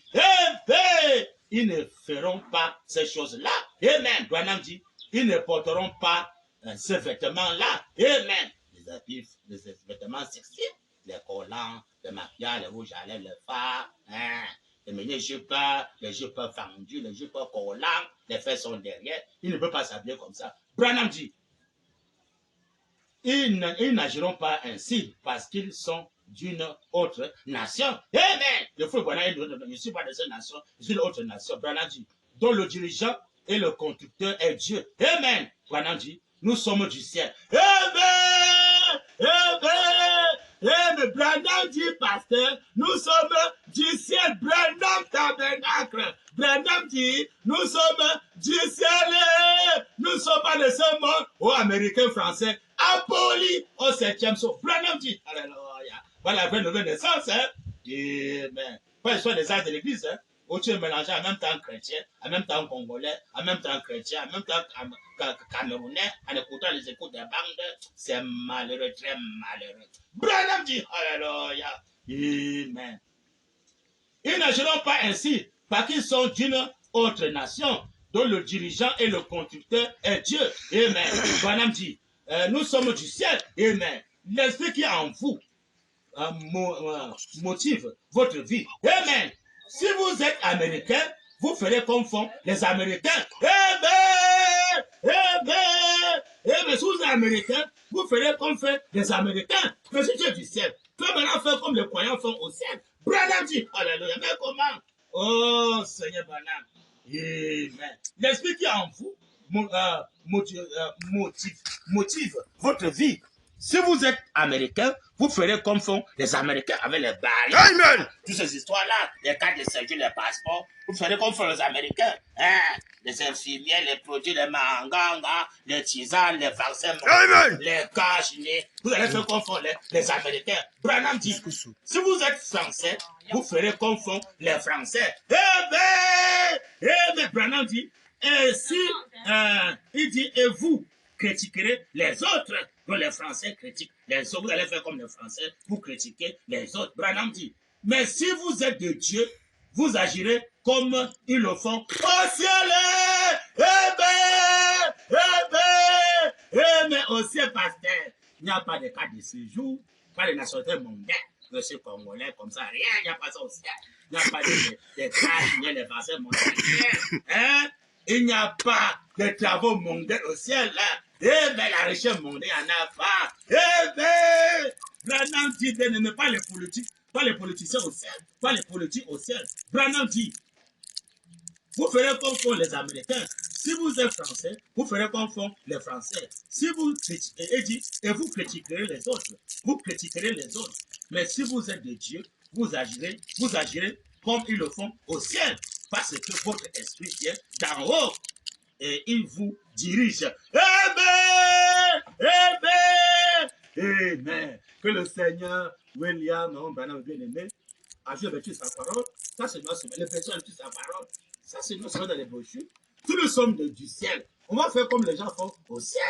ils ne feront pas ces choses-là. Amen. Branham dit, ils ne porteront pas ces vêtements-là. Amen. Les vêtements sexuels, les collants, les maquillages, les rouges à lèvres, les fards, les jupes fendus, les jupes collants, les fesses sont derrière. Ils ne peuvent pas s'habiller comme ça. Branham dit, ils n'agiront pas ainsi parce qu'ils sont d'une autre nation. Amen. Le frère Branham, je ne suis pas de cette nation, je suis d'une autre nation. Branham dit, dont le dirigeant et le conducteur est Dieu. Amen. Branham dit, nous sommes du ciel. Amen. Amen. Amen. Branham dit, pasteur, nous sommes du ciel. Branham tabernacle. Branham dit, nous sommes du ciel. Nous ne sommes pas de ce monde. Aux Américains, Français, abolis au 7e saut. Branham dit, alléluia. Voilà la vraie nouvelle naissance. Amen. Pas le choix des arts de l'église. Où tu es mélangé en même temps chrétien, en même temps congolais, en même temps chrétien, en même temps camerounais, en écoutant les écoutes des bandes. C'est malheureux, très malheureux. Branham dit, alléluia. Amen. Ils n'agiront pas ainsi parce qu'ils sont d'une autre nation, dont le dirigeant et le conducteur est Dieu. Amen. Branham dit, nous sommes du ciel. Amen. L'esprit qui est en vous motive votre vie. Amen. Si vous êtes américain, vous ferez comme font les Américains. Amen. Amen. Amen. Si vous êtes américain, vous ferez comme font les Américains. Mais si tu es du ciel, tu vas maintenant faire comme les croyants font au ciel. Branham dit, alléluia. Mais comment? Oh Seigneur Branham. Amen. L'esprit qui est en vous motive votre vie. Si vous êtes américain, vous ferez comme font les Américains avec les barils. Amen. Toutes ces histoires-là, les cartes de séjour, les passeports, vous ferez comme font les Américains. Les infirmiers, les produits, les mangangas, les tisanes, les vaccins, les cachinés. Vous allez faire comme font les Américains. Branham dit, si vous êtes français, vous ferez comme font les Français. Mais Branham dit, et si, il dit, et vous critiquerez les autres. Donc les Français critiquent les autres. Vous allez faire comme les Français, vous critiquez les autres. Branham dit, mais si vous êtes de Dieu, vous agirez comme ils le font au ciel. Mais au ciel, pasteur, il n'y a pas de carte de séjour, pas de nationalité mondiale. Je suis congolais comme ça, rien, il n'y a pas ça au ciel. Il n'y a pas de cartes, ni les Français mondiaux. Il n'y a pas de travaux mondiaux au ciel, là. Mais la recherche mondiale, il n'y en a pas. Branham dit, n'aimez pas les politiques, pas les politiciens au ciel, pas les politiques au ciel. Branham dit, vous ferez comme font les Américains. Si vous êtes français, vous ferez comme font les Français. Si vous critiquez, et vous critiquerez les autres, vous critiquerez les autres. Mais si vous êtes de Dieu, vous agirez comme ils le font au ciel, parce que votre esprit vient d'en haut et il vous dirige. Amen! Amen! Amen! Que le Seigneur William, mon bien-aimé, a vu avec sa parole. Ça, c'est notre semaine. Les personnes avec sa parole. Ça, c'est notre semaine dans les brochures. Tous nous sommes du ciel. On va faire comme les gens font au ciel.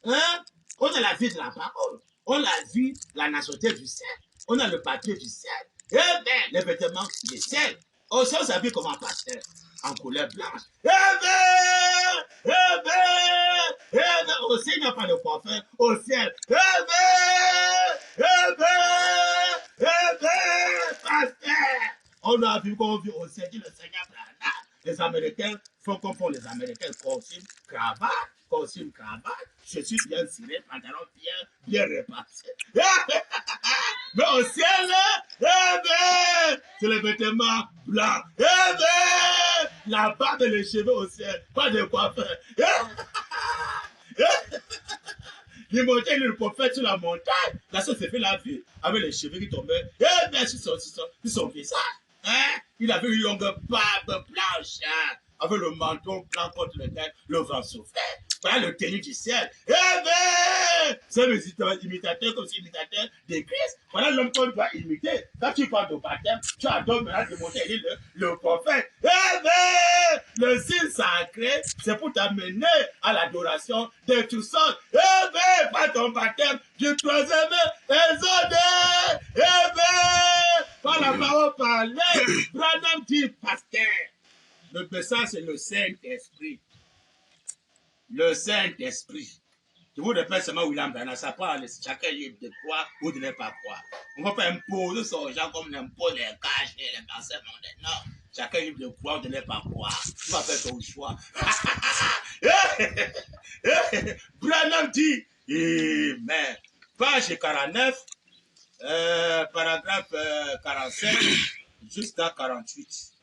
Hein? On a la vie de la parole. On a la vie, la nationalité du ciel. On a le papier du ciel. Eh bien, les vêtements du ciel. Au ciel, on s'habille comme un pasteur, en couleur blanche. Eh bien! Eh bien! Eh bien! Au ciel, il n'y a pas de coiffeur. Au ciel. Eh bien! Eh bien! Eh bien! Pasteur! On a vu qu'on vit au ciel, dit le Seigneur Branham. Les Américains font comme font les Américains, costume, cravate, chaussures bien cirées, pantalon bien repassé. Mais au ciel, c'est les vêtements blancs. La barbe et les cheveux au ciel, pas de coiffeur. Il le prophète sur la montagne. La soeur s'est fait la vie avec les cheveux qui tombaient. Bien sur son visage. Hein? Il avait une longue barbe blanche. Hein? Avec le menton blanc contre lequel le vent soufflait. Voilà le tenue du ciel. C'est mes imitateurs comme imitateurs de Christ. Voilà l'homme qu'on doit imiter. Quand tu parles de baptême, tu adores maintenant de monter le prophète. Le signe sacré, c'est pour t'amener à l'adoration de tous sortes. Pas ton baptême du troisième exode. Par la parole parlée, Branham dit pasteur. Le message, c'est le Saint-Esprit. Le Saint-Esprit. Je vous répète seulement William Branham, ça parle, chacun est libre de croire ou de ne pas croire. On ne va pas imposer ça aux gens comme on impose les cages et les cancers mondains. Non, chacun est libre de croire ou de ne pas croire. On va faire ton choix. Branham dit, Amen. Page 49, paragraphe 47 jusqu'à 48.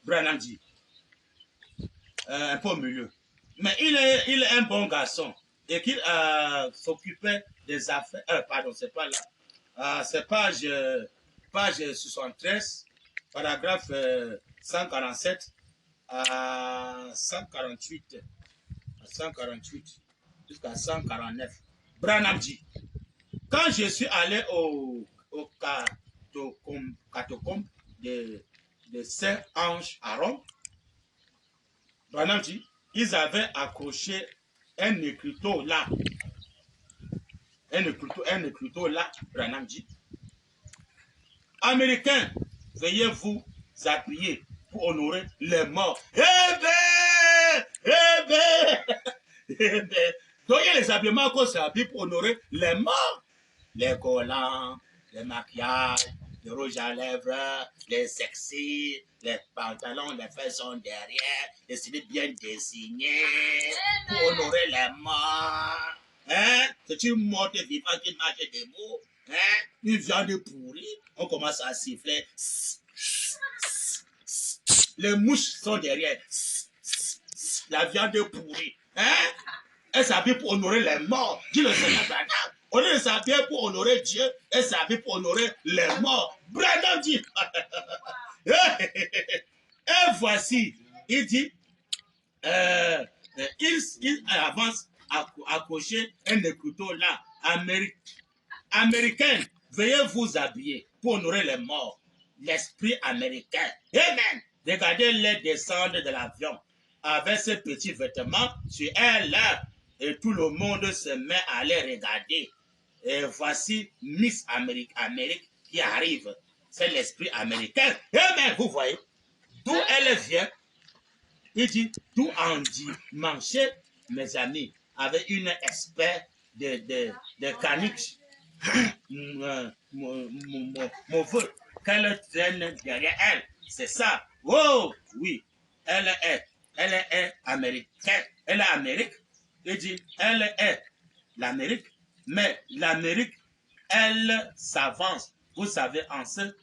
Branham dit, un peu au milieu. Mais il est un bon garçon et qu'il s'occupait des affaires. Pardon, c'est pas là. C'est page 73, paragraphe 147 à 148 jusqu'à 149. Branham dit, quand je suis allé au catacombes de Saint-Ange à Rome, Branham dit, ils avaient accroché un écriteau là. Un écriteau là, Branham dit. Américains, veuillez vous appuyer pour honorer les morts. Donc il y a les habillements qu'on s'habille pour honorer les morts. Les collants, les maquillages, le rouge à lèvres, les sexy, les pantalons, les fesses sont derrière, les styles bien dessinés pour honorer les morts. Hein? C'est une mort vivante qui marche debout. Hein? Une viande pourrie, on commence à siffler. Les mouches sont derrière. La viande pourrie. Hein? Elle s'habille pour honorer les morts. Dit le Seigneur Branham. On ne s'habille pour honorer Dieu, elle s'habille pour honorer les morts. Branham dit. Et voici, il dit, il avance à accrocher un écriteau là. Américain, veuillez vous habiller pour honorer les morts. L'esprit américain. Amen. Regardez-les descendre de l'avion avec ces petits vêtements sur elle là. Et tout le monde se met à les regarder. Et voici Miss Amérique qui arrive. C'est l'esprit américain. Amen. Vous voyez d'où elle vient. Il dit, d'où en dimanche, mes amis, avec une espèce de caniche mauvais qu'elle traîne derrière elle. C'est ça. Oh, oui. Elle est américaine. Elle est Amérique. Il dit, elle est l'Amérique. Mais l'Amérique, elle s'avance. Vous savez, en se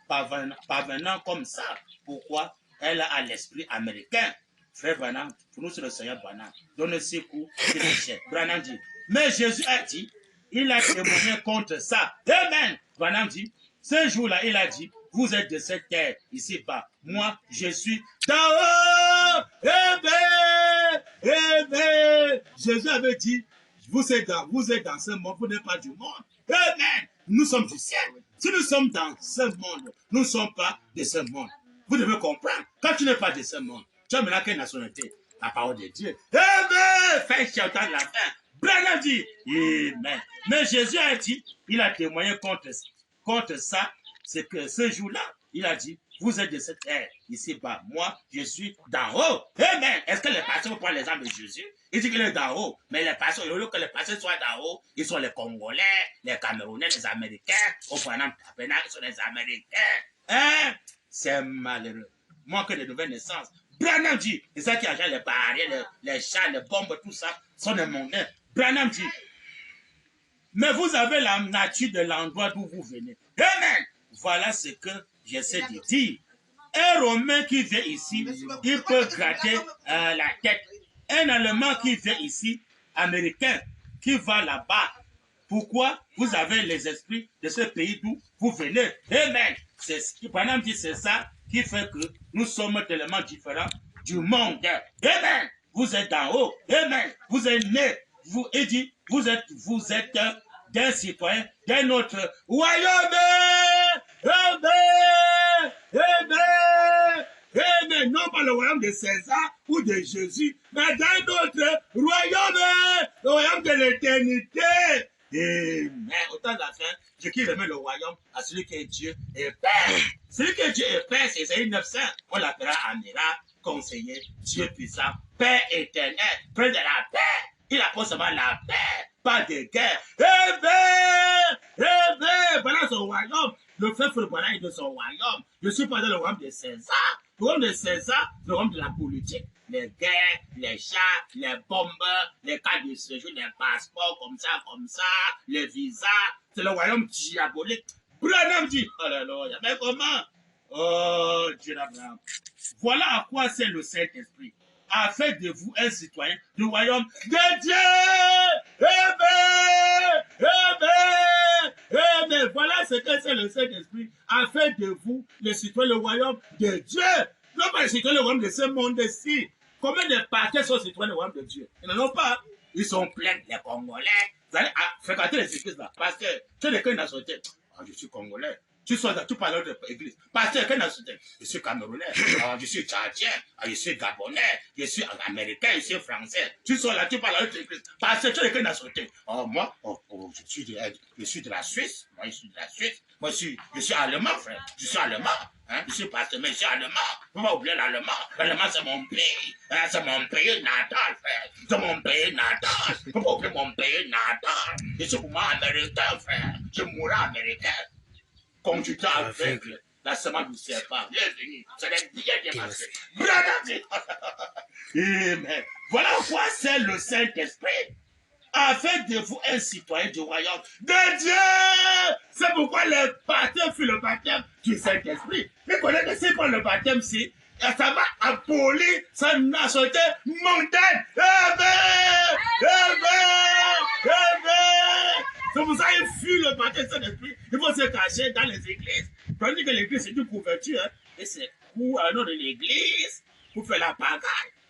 parvenant comme ça. Pourquoi? Elle a l'esprit américain. Frère Branham, pour nous, c'est le Seigneur Branham. Donne ses coups, c'est le chef. Branham dit, mais Jésus a dit, il a témoigné contre ça. Amen. Branham dit, Ce jour-là, il a dit, vous êtes de cette terre, ici-bas. Moi, je suis d'en haut. Amen. Jésus avait dit, vous êtes dans ce monde, vous n'êtes pas du monde. Amen. Nous sommes du ciel. Si nous sommes dans ce monde, nous ne sommes pas de ce monde. Vous devez comprendre. Quand tu n'es pas de ce monde, tu as maintenant quelle nationalité? La parole de Dieu. Amen. Fais chanter de la fin. Branham dit, Amen. Mais Jésus a dit, il a témoigné contre ça, c'est que ce jour-là, il a dit, vous êtes de cette terre, ici-bas. Moi, je suis d'en haut. Amen. Est-ce que les pasteurs prennent l'exemple de Jésus? Il dit qu'il est d'en haut. Mais les pasteurs, au lieu que les pasteurs soient d'en haut, ils sont les Congolais, les Camerounais, les Américains. Au Panama, ils sont les Américains. Hein? C'est malheureux. Manque de nouvelles naissances. Branham dit, c'est ça qui achète les barrières, les chats, les bombes, tout ça, sont des monnaie. Branham dit, mais vous avez la nature de l'endroit d'où vous venez. Amen. Voilà ce que j'essaie de dire. Un Romain qui vient ici, il peut gratter la tête. Un Allemand qui vient ici, Américain, qui va là-bas. Pourquoi vous avez les esprits de ce pays d'où vous venez? Amen. C'est ce qui, Branham dit, c'est ça qui fait que nous sommes tellement différents du monde. Amen. Vous êtes d'en haut. Amen. Vous êtes nés. Il dit, vous êtes d'un citoyen d'un autre royaume. Amen. Amen. Amen. Non pas le royaume de César ou de Jésus, mais d'un autre royaume. Le royaume de l'éternité. Amen. Au temps de la fin, je qui remet le royaume à celui qui est Dieu et Père. Celui qui est Dieu et Père, c'est Isaïe 900. On l'appellera amiral, conseiller, Dieu puissant, Père éternel, près de la paix. Il apporte seulement la paix, pas de guerre. Amen. Amen. Voilà son royaume. Le frère Fulbana est de son royaume. Je suis pas dans le royaume de César. Le royaume de César, le royaume de la politique. Les guerres, les chats, les bombes, les cas de séjour, les passeports, comme ça, les visas. C'est le royaume diabolique. Branham dit, oh là là, mais comment? Oh, Dieu d'Abraham. Voilà à quoi sert le Saint-Esprit. A fait de vous un citoyen du royaume de Dieu. Amen. Amen. Amen. Voilà ce que c'est le Saint-Esprit. A fait de vous les citoyens du royaume de Dieu. Non pas les citoyens du royaume de ce monde-ci. Combien de partis sont citoyens du royaume de Dieu? Ils n'en ont pas. Ils sont pleins, les Congolais. Vous allez fréquenter les églises là. Parce que tu es de quelle nationalité? Je suis Congolais. Tu parles de l'église. Pasteur, quelle nationalité? Je suis Camerounais, je suis Tchadien, je suis Gabonais, je suis Américain, je suis Français. Tu sois là, tu parles de l'église. Pasteur, tu es de quelle nationalité? Moi, je suis de la Suisse. Moi, je suis de la Suisse. Moi, je suis allemand, frère. Je suis allemand. Hein? Je suis pasteur, mais je suis allemand. Il ne faut pas oublier l'allemand. L'allemand, c'est mon pays. Hein? C'est mon pays natal, frère. C'est mon pays natal. Il ne faut pas oublier mon pays natal. Je suis pour moi américain, frère. Je mourrai américain. Conducteur aveugle, la semence du serpent, bienvenue, ça va être bien démarqué. Amen. Voilà quoi c'est le Saint-Esprit. Afin de vous un citoyen du royaume de Dieu. C'est pourquoi le baptême fut le baptême du Saint-Esprit. Vous connaissez que c'est pas le baptême, si ça va abolir sa nationalité mondaine. Amen. Amen. Amen. C'est pour ça qu'il fuit le baptême du Saint-Esprit. Il faut se cacher dans les églises. Tandis que l'église, c'est une couverture. Hein? Et c'est coup à nom de l'église pour faire la pagaille.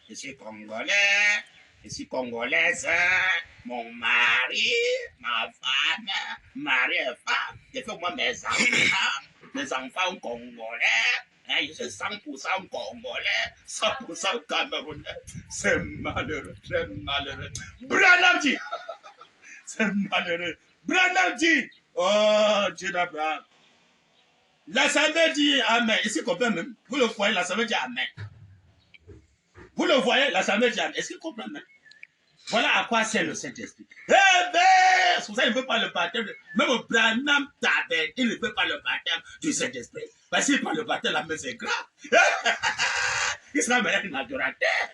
Je suis Congolais. Je suis Congolaise. Mon mari, ma femme, mari et femme. J'ai fait moi mes enfants Congolais. Hein, je suis 100% Congolais, 100% Camerounais. C'est malheureux, très malheureux. Branham dit. C'est malheureux. Branham dit, oh Dieu d'Abraham. L'Assemblée dit Amen. Ici, comprend même. Vous le voyez, l'Assemblée dit Amen. Vous le voyez, l'Assemblée dit Amen. Est-ce qu'il comprend même? Voilà à quoi sert le Saint-Esprit. Eh bien, c'est pour ça qu'il ne veut pas le baptême. Même Branham Taber, il ne veut pas le baptême du Saint-Esprit. Parce qu'il prend le baptême, la main c'est grave. Il sera meilleur qu'un adorateur.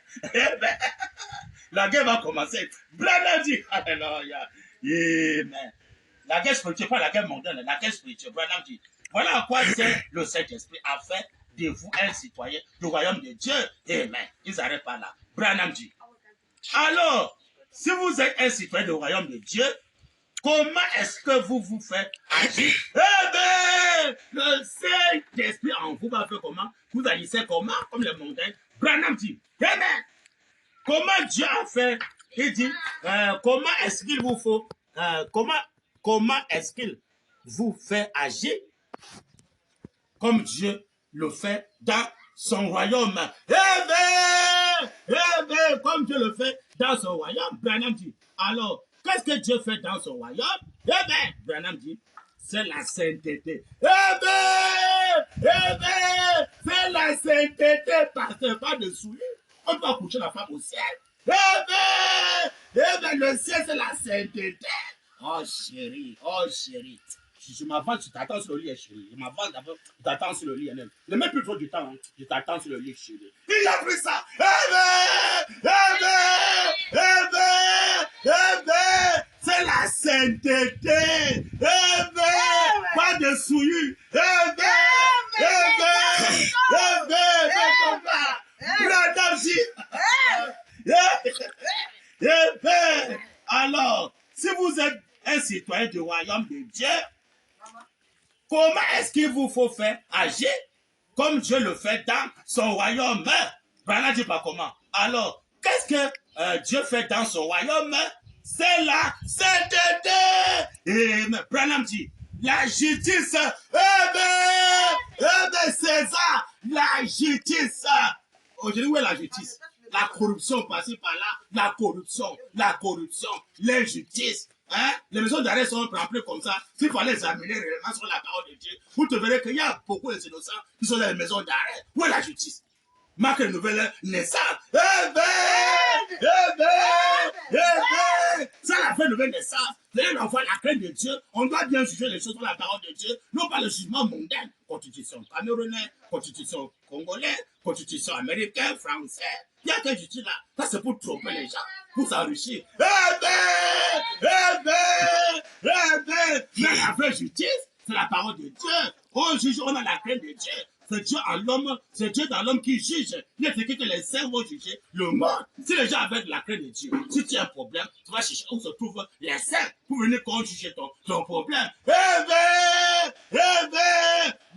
La guerre va commencer. Branham dit, alléluia. Amen. La guerre spirituelle, pas la guerre mondiale, la guerre spirituelle. Branham dit, voilà à quoi sert le Saint-Esprit, afin de vous un citoyen du royaume de Dieu. Amen. Ils n'arrêtent pas là. Branham dit, alors, si vous êtes un citoyen du royaume de Dieu, comment est-ce que vous vous faites agir? Eh bien, le Saint-Esprit en vous va faire comment? Vous agissez comment? Comme les montagnes. Branham dit, amen. Comment Dieu a fait? Il dit, comment est-ce qu'il vous faut, comment est-ce qu'il vous fait agir comme Dieu le fait dans son royaume? Comme Dieu le fait dans son royaume. Branham dit, alors, qu'est-ce que Dieu fait dans son royaume? Branham dit, c'est la sainteté. C'est la sainteté, parce que pas de souliers. On doit coucher la femme au ciel. Le ciel, c'est la sainteté. Oh chérie, oh chérie. Je m'avance, je t'attends sur le lit, chérie. Je m'avance d'abord, je t'attends sur le lit. Ne mets plus trop du temps, hein. Je t'attends sur le lit, chérie. Il a pris ça. C'est la sainteté. Pas de souillure. Alors, si vous êtes un citoyen du royaume de Dieu, comment est-ce qu'il vous faut faire agir comme Dieu le fait dans son royaume? Branham dit pas comment. Alors, qu'est-ce que Dieu fait dans son royaume? C'est la sainteté. Et Branham dit, la justice. C'est ça, la justice. Aujourd'hui, où est la justice? La corruption passée par là, la corruption, l'injustice. Hein? Les maisons d'arrêt sont remplies comme ça. S'il fallait examiner réellement sur la parole de Dieu, vous te verrez qu'il y a beaucoup d'innocents qui sont dans les maisons d'arrêt. Où est la justice? Marque une nouvelle naissance. Ça la fait nouvelle naissance. L'enfant, la crainte de Dieu. On doit bien juger les choses sur la parole de Dieu, non pas le jugement mondain. Constitution camerounaise, constitution congolaise, constitution américaine, française. Il y a quelle justice là? Ça c'est pour tromper les gens, pour s'enrichir. Mais la vraie justice, c'est la parole de Dieu. On juge, on a la crainte de Dieu. C'est Dieu en l'homme, c'est Dieu dans l'homme qui juge. Il est écrit que les saints vont juger le monde. Si les gens avaient de la crainte de Dieu, si tu as un problème, tu vas chercher où se trouvent les saints pour venir juger ton problème.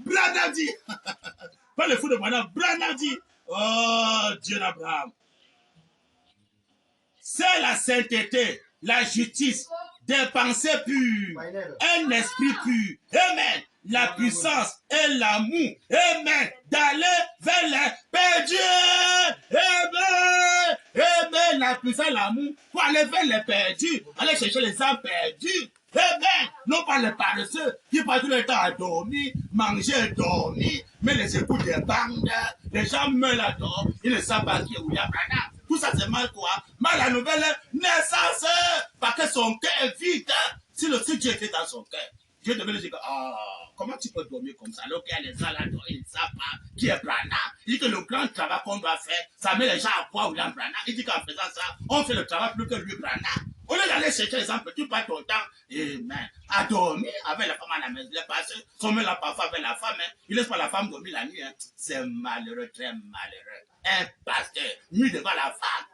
Branham dit, pas le fou de Branham, Branham dit, oh Dieu d'Abraham. C'est la sainteté, la justice, des pensées pures, un esprit pur. Amen. La puissance et l'amour. Amen. D'aller vers les perdus. Amen. La puissance et l'amour pour aller vers les perdus. Aller chercher les âmes perdues. Amen. Non pas les paresseux qui passent tout le temps à dormir, manger, dormir, mais les écoutes des bandes. Les gens meurent là-dedans. Ils ne savent pas qui est William Branham. Tout ça c'est mal quoi? Mal la nouvelle naissance. Parce que son cœur est vide. Si le Dieu était dans son cœur, Dieu devait lui dire, comment tu peux dormir comme ça? Alors qu'il y a les gens là-dedans, ils ne savent pas qui est Branham. Il dit que le grand travail qu'on doit faire, ça met les gens à croire William Branham. Il dit qu'en faisant ça, on fait le travail plus que lui, Branham. Au lieu d'aller chercher les gens, tu passes ton temps à dormir avec la femme à la maison. Les pasteurs sont même là parfois avec la femme. Hein. Ils ne laissent pas la femme dormir la nuit. Hein. C'est malheureux, très malheureux. Un pasteur nuit devant la femme.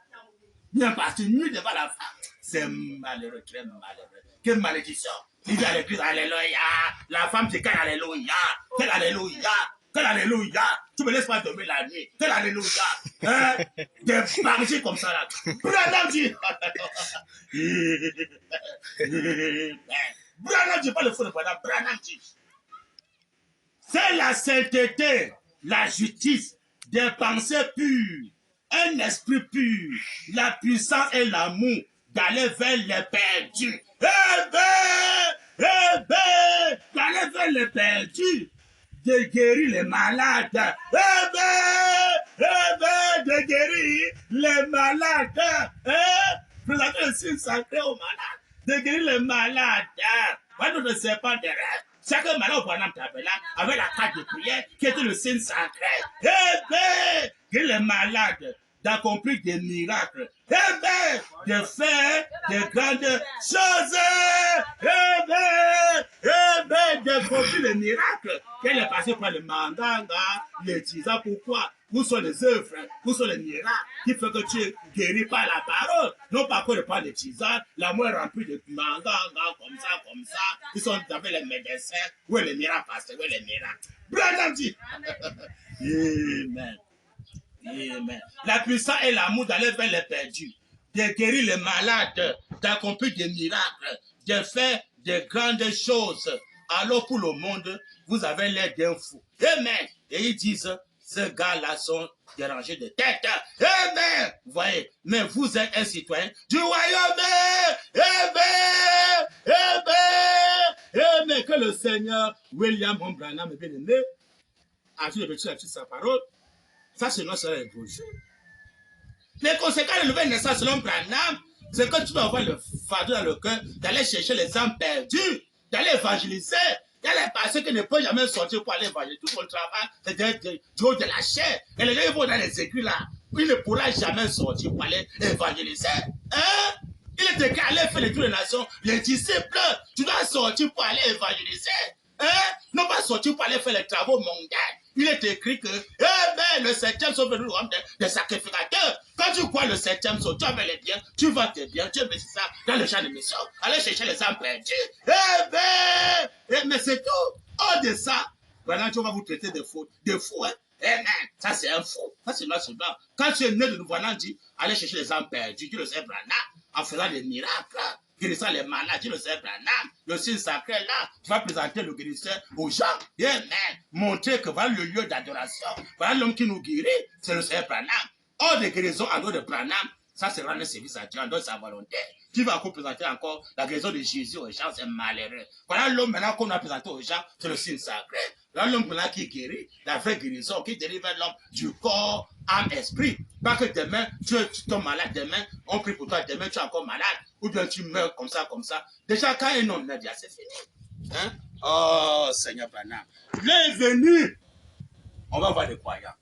Un pasteur nuit devant la femme. C'est malheureux, très malheureux. Quelle malédiction. Il dit à l'église, alléluia. La femme dit, quel alléluia. Quel alléluia. Quel alléluia. Tu me laisses pas dormir la nuit. Quel alléluia. Hein? Des barrières comme ça là. Branham dit. Branham dit pas le faux de Branham. Branham dit. C'est la sainteté, la justice, des pensées pures, un esprit pur, la puissance et l'amour d'aller vers les perdus. D'aller vers les perdus, de guérir les malades. De guérir les malades. Présenter le signe sacré aux malades. De guérir les malades. Moi, nous ne sais pas des rêves. Chaque malade au Branham Tabela avait la carte de prière qui était le signe sacré. Guérir les malades, d'accomplir des miracles, de faire de grandes choses, d'accomplir les miracles. Qu'elle est passée par le mandanga, les tisans, pourquoi? Où sont les œuvres? Où sont les miracles? qui fait que tu es guéri par la parole. Non pas qu'on parle de tisane, l'amour est rempli de manga, comme ça. Ils sont avec les médecins. Où est le miracle, pasteur? Où est le miracle? Branham dit. Amen. Amen. La puissance et l'amour d'aller vers les perdus, de guérir les malades, d'accomplir des miracles, de faire de grandes choses. Alors pour le monde, vous avez l'air d'un fou. Amen. Et ils disent, ces gars-là sont dérangés de tête. Amen. Vous voyez, mais vous êtes un citoyen du royaume. Amen. Amen. Amen. Que le Seigneur William Branham, bien aimé, a vu le sa parole. Ça, c'est notre seul projet. Les conséquences de nouvelle naissance selon Branham, c'est que tu vas avoir le fardeau dans le cœur d'aller chercher les âmes perdues, d'aller évangéliser. Il y a les personnes qui ne peuvent jamais sortir pour aller évangéliser. Tout mon travail, c'est du haut de la chair. Et les gens ils vont dans les écrits là. Il ne pourra jamais sortir pour aller évangéliser. Hein? Il est écrit, allez faire les tours des nations. Les disciples, tu dois sortir pour aller évangéliser. Hein? Non pas sortir pour aller faire les travaux mondains. Il est écrit que, le septième sont venus des sacrificateurs. Quand tu crois le septième saut, tu as les biens, tu vas tes biens, tu mets ça dans le champ de mission. Allez chercher les âmes perdues. Mais c'est tout. Hors de ça, voilà, tu vas vous traiter de fous. De fous, hein. Ça c'est un fou. Ça c'est notre blanc. Quand tu es né de nouveau, on dit, allez chercher les âmes perdues. Tu le sais, Branham, en faisant des miracles. Guérissant les malades, tu le sais, Branham, le signe sacré là, tu vas présenter le guérisseur aux gens. Amen. Montrer que voilà le lieu d'adoration. Voilà l'homme qui nous guérit, c'est le Seigneur Branham. Hors de guérison en dehors de Branham, ça c'est rendre service à Dieu en dehors de sa volonté. Qui va encore présenter encore la guérison de Jésus aux gens, c'est malheureux. Voilà l'homme maintenant qu'on a présenté aux gens, c'est le signe sacré. Là, l'homme là qui guérit, la vraie guérison, qui délivre l'homme du corps, âme, esprit. Pas que demain, tu tombes malade, demain, on prie pour toi, demain, tu es encore malade, ou bien tu meurs comme ça, comme ça. Déjà, quand un homme est dit, c'est fini. Hein? Oh, Seigneur Branham. Bienvenue. On va voir les croyants.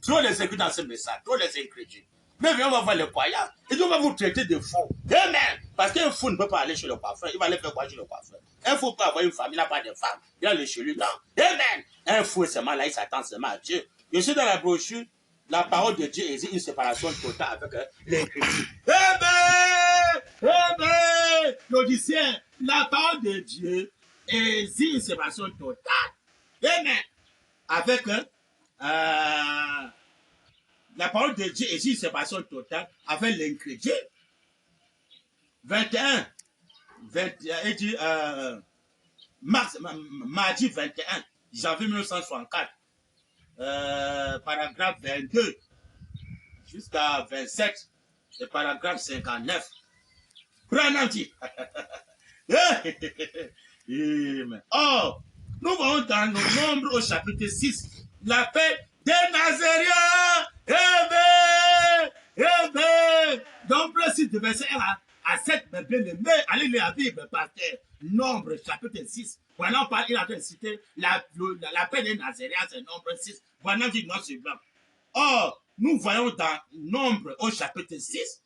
Trop les écrits dans ce message, trop les incrédules. Mais on va voir les croyants. Et on va vous traiter de faux. Amen. Parce qu'un fou ne peut pas aller chez le coiffeur. Il va aller faire quoi chez le coiffeur? Un fou peut avoir une famille, il n'a pas de femme. Il a le chez lui. Non. Amen. Un fou seulement là, il s'attend seulement à Dieu. Je suis dans la brochure. La parole de Dieu exige une séparation totale avec l'écriture. Amen. Amen. L'Odyssée, la parole de Dieu exige une séparation totale. Amen. Avec la parole de Dieu exige une séparation totale avec l'incrédule. 21, il dit, mardi 21, janvier 1964, paragraphe 22 jusqu'à 27, et paragraphe 59. Branham dit, oh, nous voyons dans nos nombres au chapitre 6, la paix des Nazaréens. Donc, le site de verset 1 à 7, mes bien-aimés, allez lire la Bible, pasteur. Nombre, chapitre 6. Voilà, il a cité la paix des Nazaréens, c'est nombre 6. Voilà, dit non, c'est blanc. Or, nous voyons dans Nombre au chapitre 6,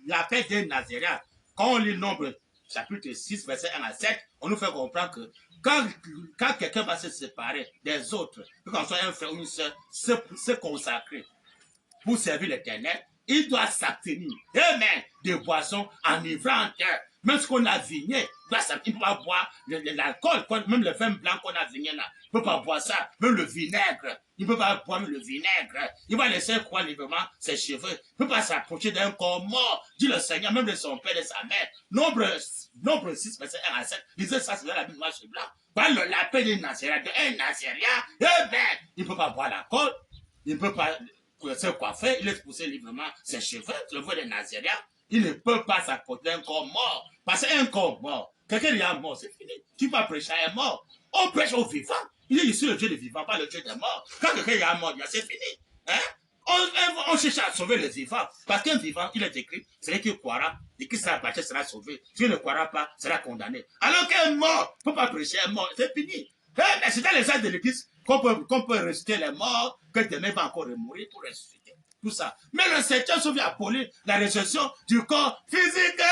la paix des Nazaréens. Quand on lit Nombre, chapitre 6, verset 1 à 7, on nous fait comprendre que quand quelqu'un va se séparer des autres, quand soit un frère ou une soeur, se consacrer pour servir l'Éternel, il doit s'abstenir, de boissons enivrantes. Même ce qu'on a vigné, il ne peut pas boire l'alcool, même le vin blanc qu'on a vigné là, il ne peut pas boire ça, même le vinaigre, il ne peut pas boire le vinaigre, il va laisser croire librement ses cheveux, il ne peut pas s'approcher d'un corps mort, dit le Seigneur, même de son père et de sa mère. Nombre 6, verset 1 à 7, disait ça, c'est dans la Bible noire sur blanc. Voilà la paix des Nazaréens, un Nazarien, il ne peut pas boire l'alcool, il ne peut pas se coiffer, il laisse pousser librement ses cheveux, le voit des Nazaréens, il ne peut pas s'approcher d'un corps mort. Parce qu'un corps mort, quelqu'un qui est mort, c'est fini. Tu vas prêcher à un mort. On prêche au vivant. Il est ici le Dieu des vivants, pas le Dieu des morts. Quand quelqu'un est mort, c'est fini. Hein? On cherche à sauver les vivants. Parce qu'un vivant, il est écrit, celui qui croira et qui sera baptisé sera sauvé. Celui qui ne croira pas sera condamné. Alors qu'un mort ne peut pas prêcher un mort, c'est fini. C'est dans les actes de l'église qu'on peut ressusciter les morts, que demain va encore mourir pour ressusciter. Tout ça. Mais le septième sauf appelé la résurrection du corps physique.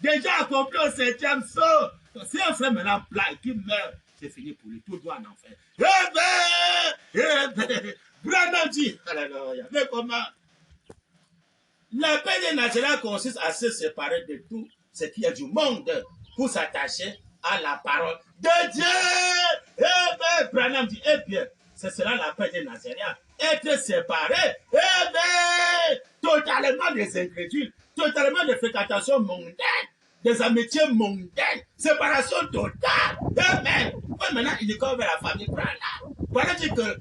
Déjà accompli au septième saut. Si un frère maintenant plat et qui meurt, c'est fini pour lui. Tout doit en enfer. Branham dit, alléluia. Mais comment? La paix des Nazareth consiste à se séparer de tout ce qui est du monde pour s'attacher à la parole de Dieu. Eh bien, Branham dit, eh bien, c'est cela la paix des Nazareth. Être séparé, eh bien, totalement des incrédules, totalement des fréquentations mondaines, des amitiés mondaines, séparation totale. Eh bien, maintenant, il est comme la famille Branham. Branham dit que,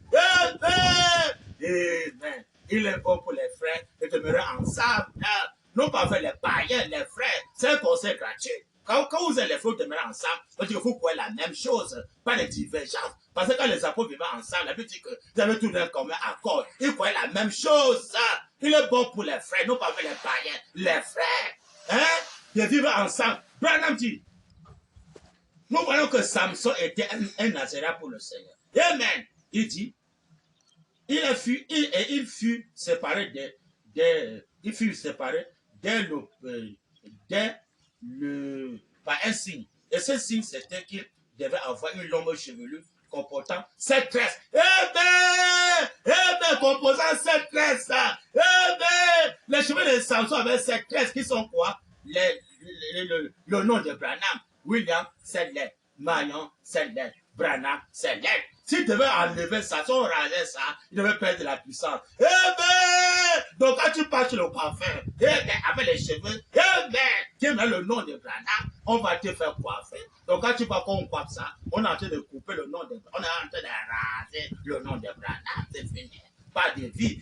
eh bien, il est bon pour les frères de demeurer ensemble. Non pas avec les païens, les frères. C'est un conseil gratuit. Quand vous êtes les frères demeurer ensemble, on dit que vous croyez la même chose, pas les divergences. Parce que quand les apôtres vivaient ensemble, la Bible dit que vous avez tout d'un commun accord. Ils croyaient la même chose. Il est bon pour les frères, non pas avec les païens. Les frères, de vivre ensemble. Branham dit, nous voyons que Samson était un Nazareth pour le Seigneur. Amen. Il dit, il fut séparé par un signe. Et ce signe, c'était qu'il devait avoir une longue chevelure comportant 7 tresses. Composant 7 tresses. Les cheveux de Samson avaient 7 tresses qui sont quoi? Le nom de Branham. William, c'est lettres. Marion, c'est lettres. Branham, c'est lettres. S'il devait enlever ça, si on rasait ça, il devait perdre la puissance. Donc quand tu pars sur le coiffeur, avec les cheveux, qui met le nom de Branham, on va te faire coiffer. Donc quand tu vas qu'on coiffe ça, on est en train de couper le nom de Branham, on est en train de raser le nom de Branham, c'est fini. Pas de vie.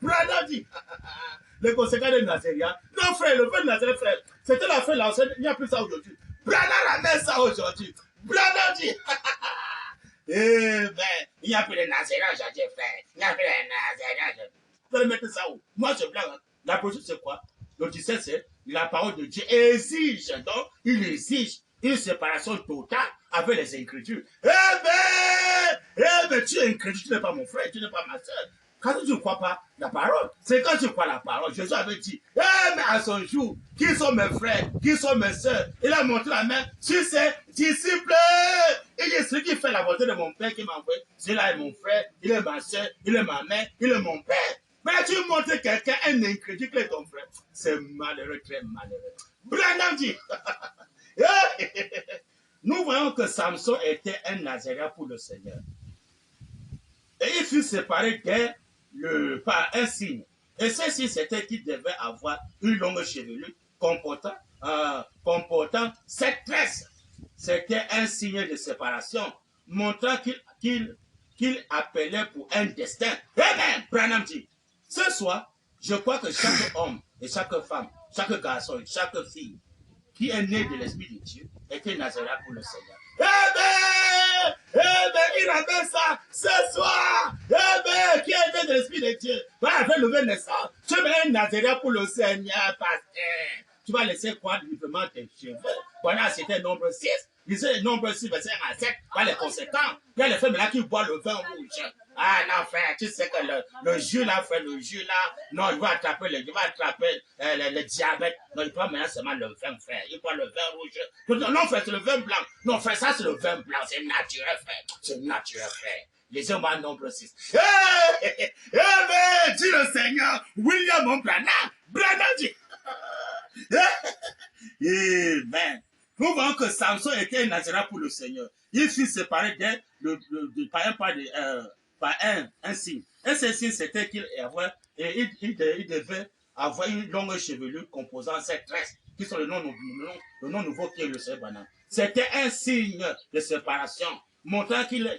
Branham dit, les conséquences de Nazéria, non frère, le feu de Nazéria, frère, c'était la fin de l'ancienne, il n'y a plus ça aujourd'hui. Branham ramène ça aujourd'hui. Branham dit, il n'y a plus de Nazéria aujourd'hui, frère. Il n'y a plus de Nazéria. Vous allez mettre ça où? Moi, je blague. La procédure, c'est quoi? Le 17, c'est la parole de Dieu exige. Donc, il exige une séparation totale avec les incrédules. Tu es incrédule, tu n'es pas mon frère, tu n'es pas ma soeur. Quand tu ne crois pas la parole, c'est quand tu crois la parole. Jésus avait dit, mais à son jour, qui sont mes frères, qui sont mes soeurs? Il a montré la main sur ses disciples. Il dit, celui qui fait la volonté de mon Père qui m'a envoyé, celui-là est mon frère, il est ma soeur, il est ma mère, il est mon père. Mais tu montres quelqu'un, un incrédule qui est ton frère. C'est malheureux, très malheureux. Branham dit, nous voyons que Samson était un Nazaréen pour le Seigneur. Et il fut séparé par un signe. Et ce signe, c'était qu'il devait avoir une longue chevelure comportant 7 tresses. C'était un signe de séparation, montrant qu'il appelait pour un destin. Eh bien, Branham dit, ce soir, je crois que chaque homme et chaque femme, chaque garçon et chaque fille qui est né de l'Esprit de Dieu était Nazaréen pour le Seigneur. Il avait ça ce soir. Qui est né de l'Esprit de Dieu va avec le nouvel naissance. Tu mets un Nazaréen pour le Seigneur, pasteur. Tu vas laisser croître librement tes cheveux. Voilà, c'était nombre 6. Il disait nombre 6, verset 1 à 7. Voilà les conséquences. Il y a les femmes là qui boivent le vin rouge. Ah non, frère, tu sais que le jus là, frère, le jus là, non, il va attraper le diabète. Non, il prend maintenant seulement le vin, frère. Il prend le vin rouge. Non, frère, c'est le vin blanc. Non, frère, ça c'est le vin blanc. C'est naturel, frère. C'est naturel, frère. Les hommes en nombre 6. Dit le Seigneur, William Branham. Branham dit. Amen. Nous voyons que Samson était un Nazaréen pour le Seigneur. Il fut séparé par un signe. Et ce signe, c'était qu'il devait avoir une longue chevelure composant 7 tresses, qui sont le nom nouveau qui est le Seigneur Branham. C'était un signe de séparation, montrant qu'il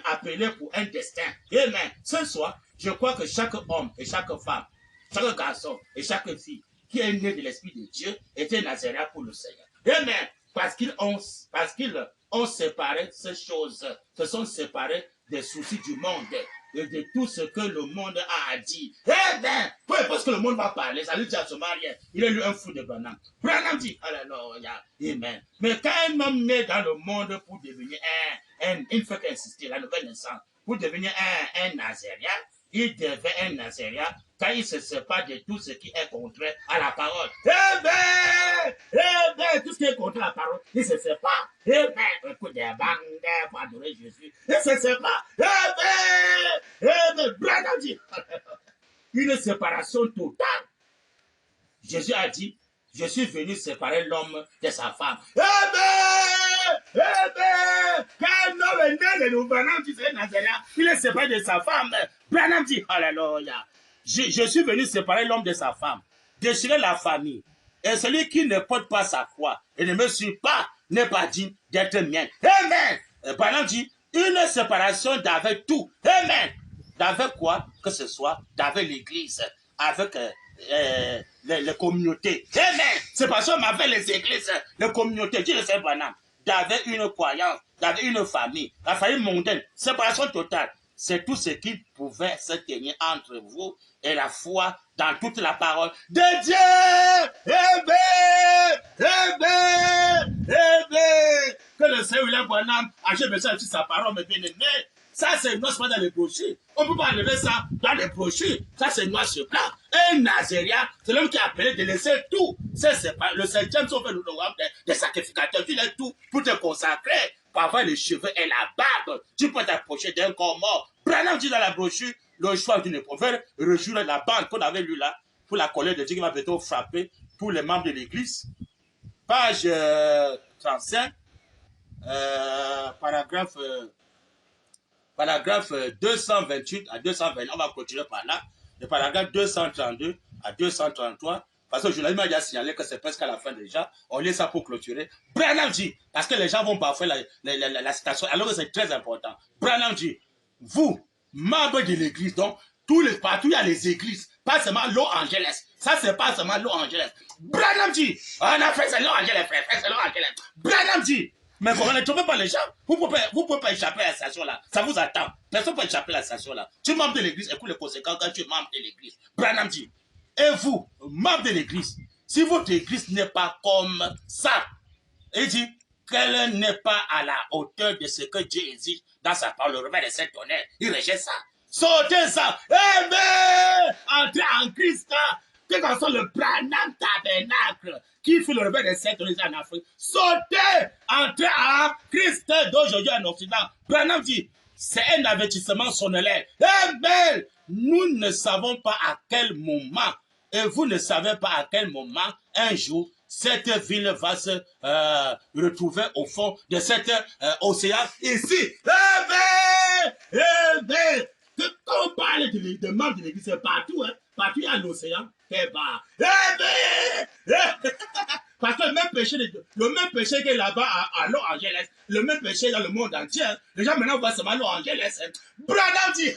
appelait pour un destin. Amen. Ce soir, je crois que chaque homme et chaque femme, chaque garçon et chaque fille qui est né de l'Esprit de Dieu était Nazaréen pour le Seigneur. Amen. Parce qu'ils ont séparé ces choses, se sont séparés des soucis du monde et de tout ce que le monde a à dire. Amen. Peu importe ce que le monde va parler, ça lui dit à son mari, il est lui un fou de Branham. Branham dit, alléluia, amen. Mais quand un homme naît dans le monde pour devenir il faut insister, la nouvelle naissance, pour devenir un Nazaréen, il devait un Nazaréen quand il se sépare de tout ce qui est contraire à la parole. Tout ce qui est contraire à la parole, il se sépare. Écoute des bandes pour adorer Jésus. Il se sépare. Branham dit, une séparation totale. Jésus a dit, je suis venu séparer l'homme de sa femme. Quel homme est né de nous, Branham dit, c'est Nazareth, il est séparé de sa femme. Branham dit, alléluia. Je suis venu séparer l'homme de sa femme, déchirer la famille. Et celui qui ne porte pas sa croix et ne me suit pas n'est pas digne d'être mien. Amen. Branham dit, une séparation d'avec tout. Amen. D'avec quoi que ce soit, d'avec l'église, avec les communautés. Amen. C'est parce qu'on m'appelle les églises, les communautés. Dieu le sait, Branham. D'avec une croyance, d'avec une famille, la famille mondaine, séparation totale. C'est tout ce qui pouvait se tenir entre vous et la foi dans toute la parole de Dieu. Amen. Amen. Amen. Que le Seigneur William Branham achète besoin de sa parole, mes bien-aimés. Ça, c'est noir pas dans les brochures. On ne peut pas enlever ça dans les brochures. Ça, c'est noir sur blanc. Un Nazaréen, c'est l'homme qui a appelé de laisser tout. C'est pas le septième sauf le noir des sacrificateurs. Tu laisses tout pour te consacrer, pour avoir les cheveux et la barbe. Tu peux t'approcher d'un corps mort. Branham dit dans la brochure, le choix d'une prophète, rejoindre la bande qu'on avait lue là, pour la colère de Dieu qui va bientôt frapper pour les membres de l'église. Page 35, paragraphe 228 à 220, on va continuer par là. Le paragraphe 232 à 233, parce que le journaliste m'a déjà signalé que c'est presque à la fin déjà. On lit ça pour clôturer. Branham dit, parce que les gens vont parfois la citation, alors que c'est très important. Branham dit, vous, membres de l'église, donc, partout il y a les églises, pas seulement Los Angeles. Ça, c'est pas seulement Los Angeles. Branham dit, en Afrique, c'est Los Angeles, frère, c'est Los Angeles. Branham dit, mais vous ne trouvez pas les gens. Vous ne pouvez pas échapper à la station là. Ça vous attend. Personne ne peut échapper à la station là. Tu es membre de l'église, écoute les conséquences quand tu es membre de l'église. Branham dit, et vous, membre de l'église, si votre église n'est pas comme ça, il dit qu'elle n'est pas à la hauteur de ce que Dieu exige dans sa parole, le réveil de cet honneur, il rejette ça. Sautez ça. Amen. Entrez en Christ. Que ce soit le Branham Tabernacle qui fait le réveil des saints en Afrique. Sautez, entrez en Christ d'aujourd'hui en Occident. Branham dit, c'est un avertissement solennel. Amen. Nous ne savons pas à quel moment, et vous ne savez pas à quel moment, un jour, cette ville va se retrouver au fond de cet océan ici. Amen. Amen. Quand on parle de membres de l'église, c'est partout, hein. Partout il y a l'océan. Parce que le même péché qui est là-bas à Los Angeles, le même péché dans le monde entier, les gens maintenant voient seulement Los Angeles. Branham dit,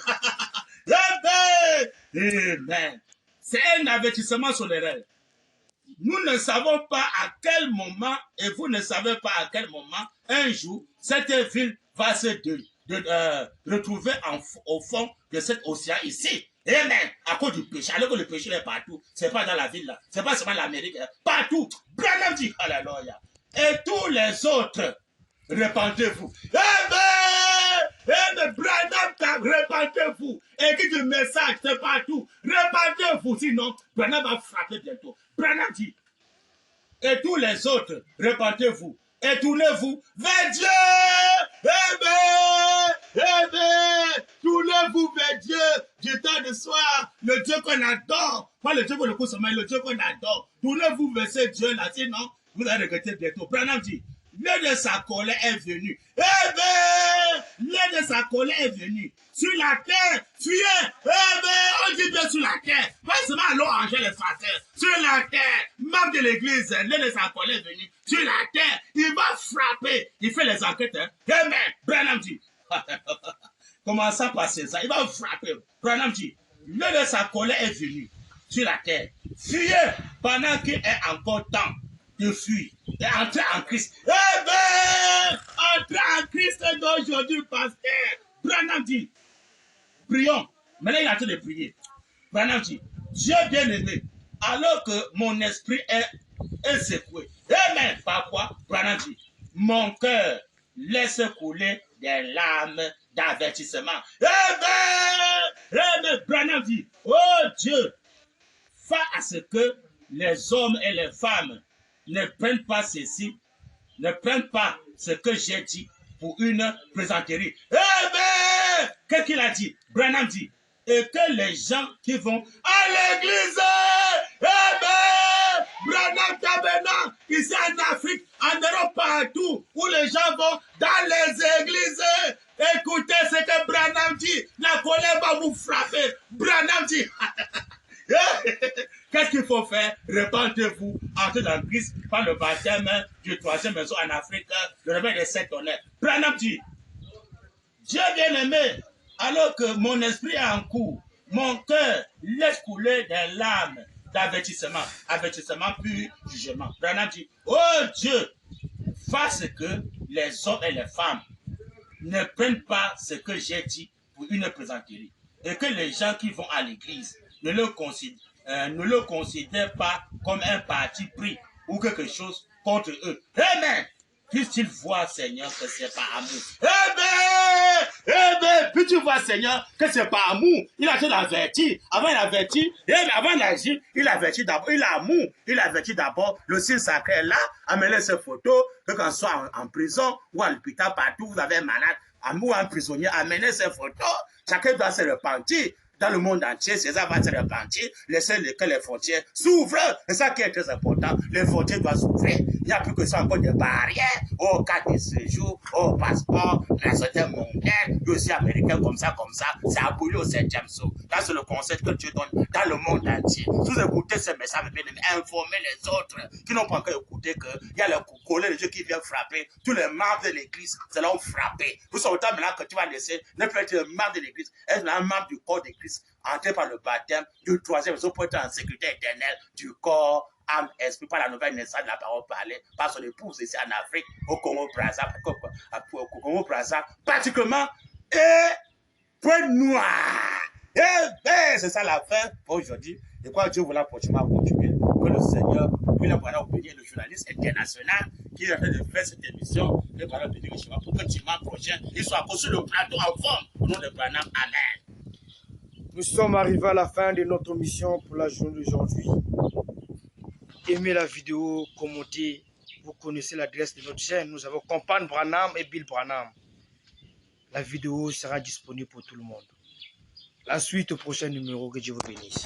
Amen. C'est un avertissement solennel. Nous ne savons pas à quel moment, et vous ne savez pas à quel moment, un jour, cette ville va se retrouver au fond de cet océan ici. Amen. À cause du péché. Alors que le péché est partout. C'est pas dans la ville là. C'est pas seulement l'Amérique. Partout. Branham dit, alléluia. Et tous les autres, répandez-vous. Amen. Amen. Branham, répandez-vous. Écoute le message, c'est partout. Répandez-vous. Sinon, Branham va frapper bientôt. Branham dit, et tous les autres, répandez-vous. Et tournez-vous vers Dieu. Amen. Amen. Tournez-vous vers Dieu du temps de soir. Le Dieu qu'on adore. Pas le Dieu qu'on le consomme, mais le Dieu qu'on adore. Tournez-vous vers ce Dieu-là. Sinon, vous allez regretter bientôt. Branham dit, l'heure de sa colère est venue. Amen. L'heure de sa colère est venue. Sur la terre, fuyez. Amen. On dit bien sur la terre. Pas seulement à Los Angeles, français. Sur la terre, membre de l'église, l'heure de sa colère est venue. Sur la terre, il va frapper. Il fait les enquêtes. Hein. Amen. Branham dit. Comment ça passer ça? Il va frapper. Branham dit, l'heure de sa colère est venue sur la terre. Fuyez pendant qu'il est encore temps de fuir. Et entrez en Christ. Amen. Entrez en Christ d'aujourd'hui, pasteur. Branham dit, prions. Maintenant, il est en train de prier. Branham dit, Dieu bien-aimé, alors que mon esprit est secoué. Amen. Par quoi? Branham dit, mon cœur laisse couler des larmes d'avertissement. Amen. Amen. Branham dit, oh Dieu, fais à ce que les hommes et les femmes ne prennent pas ceci, ne prennent pas ce que j'ai dit pour une plaisanterie. Amen. Qu'est-ce qu'il a dit? Branham dit, et que les gens qui vont à l'église, eh ben, Branham Tabernacle, ici en Afrique, en Europe, partout, où les gens vont dans les églises, écoutez ce que Branham dit, la colère va vous frapper. Branham dit, qu'est-ce qu'il faut faire? Répandez-vous, entrez dans Christ par le baptême du troisième maison en Afrique, le réveil des 7 tonnerres. Branham dit, Dieu bien-aimé, alors que mon esprit est en cours, mon cœur laisse couler des larmes d'avertissement, avertissement puis jugement. Branham dit, oh Dieu, fasse que les hommes et les femmes ne prennent pas ce que j'ai dit pour une plaisanterie et que les gens qui vont à l'église ne le considèrent pas comme un parti pris ou quelque chose contre eux. Amen. Puisse-t-il voir, Seigneur, que c'est pas amour. Puis tu vois, Seigneur, que c'est pas amour. Il a été averti. Avant, il avertit. Avant d'agir, il avertit d'abord. Il a amour. Il avertit d'abord. Le signe sacré est là. Amenez ces photos. Que quand on soit en prison ou à l'hôpital, partout, vous avez un malade, ou un prisonnier, amenez ces photos. Chacun doit se repentir. Dans le monde entier, César va se repentir, laisser que les frontières s'ouvrent. C'est ça qui est très important. Les frontières doivent s'ouvrir. Il n'y a plus que ça encore des barrières. Au carte de séjour, au passeport, la société mondiale, aussi américain comme ça. C'est aboli au 7e saut. Là, c'est le conseil que Dieu donne dans le monde entier. Si vous écoutez ce message, informez les autres qui n'ont pas encore écouté qu'il y a le collet de Dieu qui vient frapper. Tous les membres de l'église, c'est là où frapper. Vous savez maintenant que tu vas laisser ne plus être le membre de l'église, être un membre du corps de Christ. Entrer par le baptême du troisième maison pour être en sécurité éternelle du corps, âme, esprit, par la nouvelle naissance de la parole parlée par son épouse ici en Afrique, au Congo-Brazza, particulièrement, et point noir. Et ben, c'est ça la fin pour aujourd'hui. Et quoi, Dieu voulait prochainement continuer. Que le Seigneur, puis le voilà bénir le journaliste international qui est en train de faire cette émission, le voilà bénir pour que dimanche prochain, il soit sur le plateau en forme au nom de Branham. Amen. Nous sommes arrivés à la fin de notre mission pour la journée d'aujourd'hui. Aimez la vidéo, commentez. Vous connaissez l'adresse de notre chaîne. Nous avons Compagne Branham et Bill Branham. La vidéo sera disponible pour tout le monde. La suite au prochain numéro. Que Dieu vous bénisse.